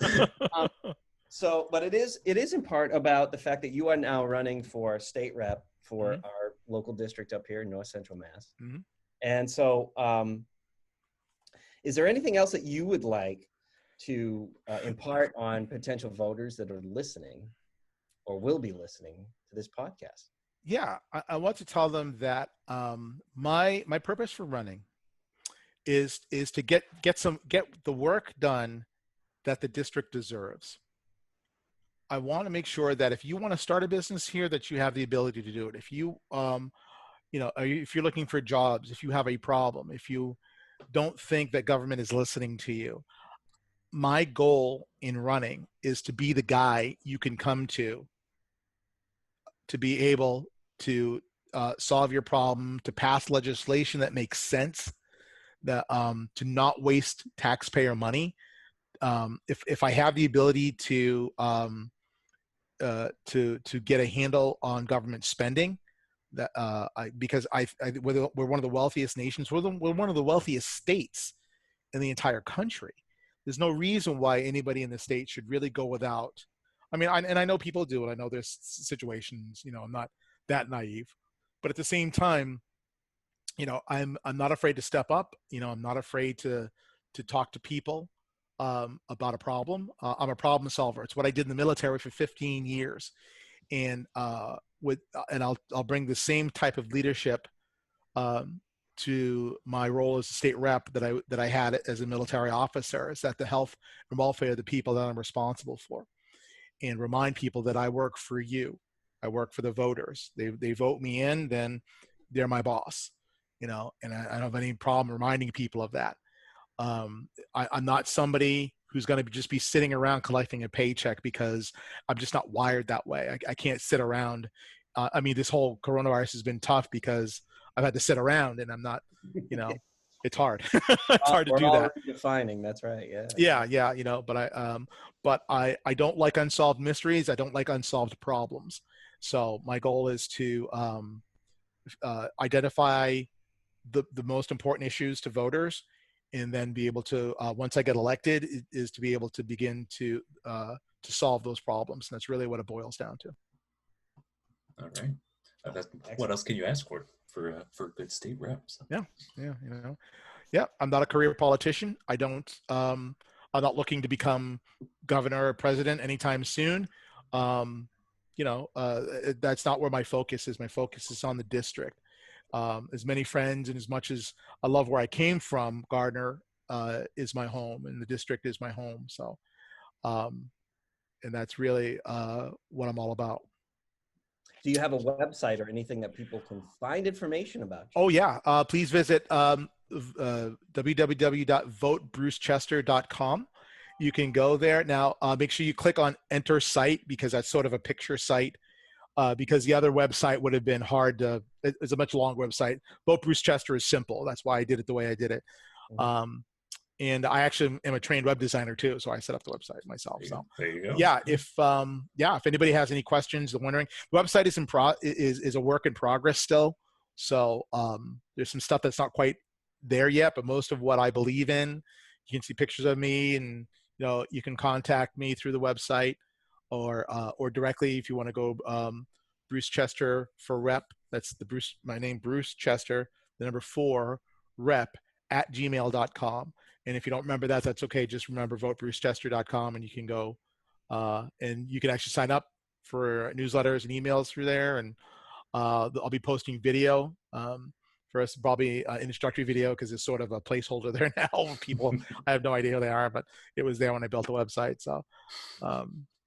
But it is in part about the fact that you are now running for state rep for our local district up here in North Central Mass. Mm-hmm. And so, is there anything else that you would like to impart on potential voters that are listening or will be listening to this podcast? Yeah, I want to tell them that my purpose for running is to get the work done that the district deserves. I want to make sure that if you want to start a business here, that you have the ability to do it. If you, if you're looking for jobs, if you have a problem, if you don't think that government is listening to you, my goal in running is to be the guy you can come to be able to solve your problem, to pass legislation that makes sense, that to not waste taxpayer money. If I have the ability to get a handle on government spending, that because we're one of the wealthiest nations, we're one of the wealthiest states in the entire country. There's no reason why anybody in the state should really go without. I mean, I know people do, and I know there's situations, I'm not that naive, but at the same time, I'm not afraid to step up. I'm not afraid to talk to people about a problem. I'm a problem solver. It's what I did in the military for 15 years, and I'll bring the same type of leadership to my role as a state rep that I had as a military officer. Is that the health and welfare of the people that I'm responsible for, and remind people that I work for you. I work for the voters. They vote me in, then they're my boss, and I don't have any problem reminding people of that. I'm not somebody who's going to just be sitting around collecting a paycheck, because I'm just not wired that way. I can't sit around. This whole coronavirus has been tough because I've had to sit around, and I'm not, it's hard. It's hard to do that. Defining. That's right. Yeah. But I don't like unsolved mysteries. I don't like unsolved problems. So my goal is to identify the most important issues to voters, and then be able to, once I get elected, is to be able to begin to solve those problems. And that's really what it boils down to. All right. What else can you ask for good state reps? Yeah. I'm not a career politician. I'm not looking to become governor or president anytime soon. That's not where my focus is. My focus is on the district. As many friends and as much as I love where I came from, Gardner is my home, and the district is my home. So, and that's really what I'm all about. Do you have a website or anything that people can find information about you? Oh yeah, please visit www.votebrucechester.com. You can go there now. Make sure you click on Enter Site, because that's sort of a picture site. Because the other website would have been hard to. It's a much longer website. Vote Bruce Chester is simple. That's why I did it the way I did it. And I actually am a trained web designer too, so I set up the website myself. So there you go. Yeah, if anybody has any questions or wondering, the website is a work in progress still. So there's some stuff that's not quite there yet, but most of what I believe in, you can see pictures of me, and you can contact me through the website, or directly if you want to go Bruce Chester for rep. That's my name, Bruce Chester, the number 4 rep @gmail.com. And if you don't remember that, that's okay. Just remember votebrucechester.com, and you can go and you can actually sign up for newsletters and emails through there. And I'll be posting video for us, probably an introductory video, because it's sort of a placeholder there now. People, I have no idea who they are, but it was there when I built the website. So,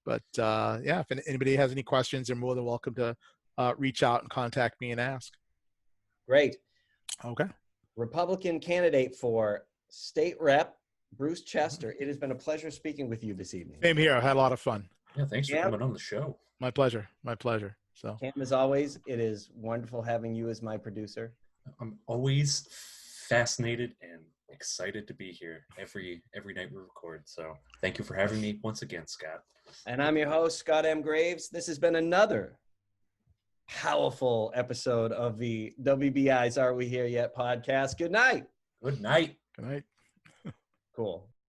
if anybody has any questions, they're more than welcome to reach out and contact me and ask. Great. Okay. Republican candidate for state rep, Bruce Chester. It has been a pleasure speaking with you this evening. Same here. I had a lot of fun. Yeah, thanks for coming on the show. My pleasure. So, Cam, as always, it is wonderful having you as my producer. I'm always fascinated and excited to be here every night we record. So thank you for having me once again, Scott. And I'm your host, Scott M. Graves. This has been another powerful episode of the WBI's Are We Here Yet podcast. Good night. Good night. Good night. Cool.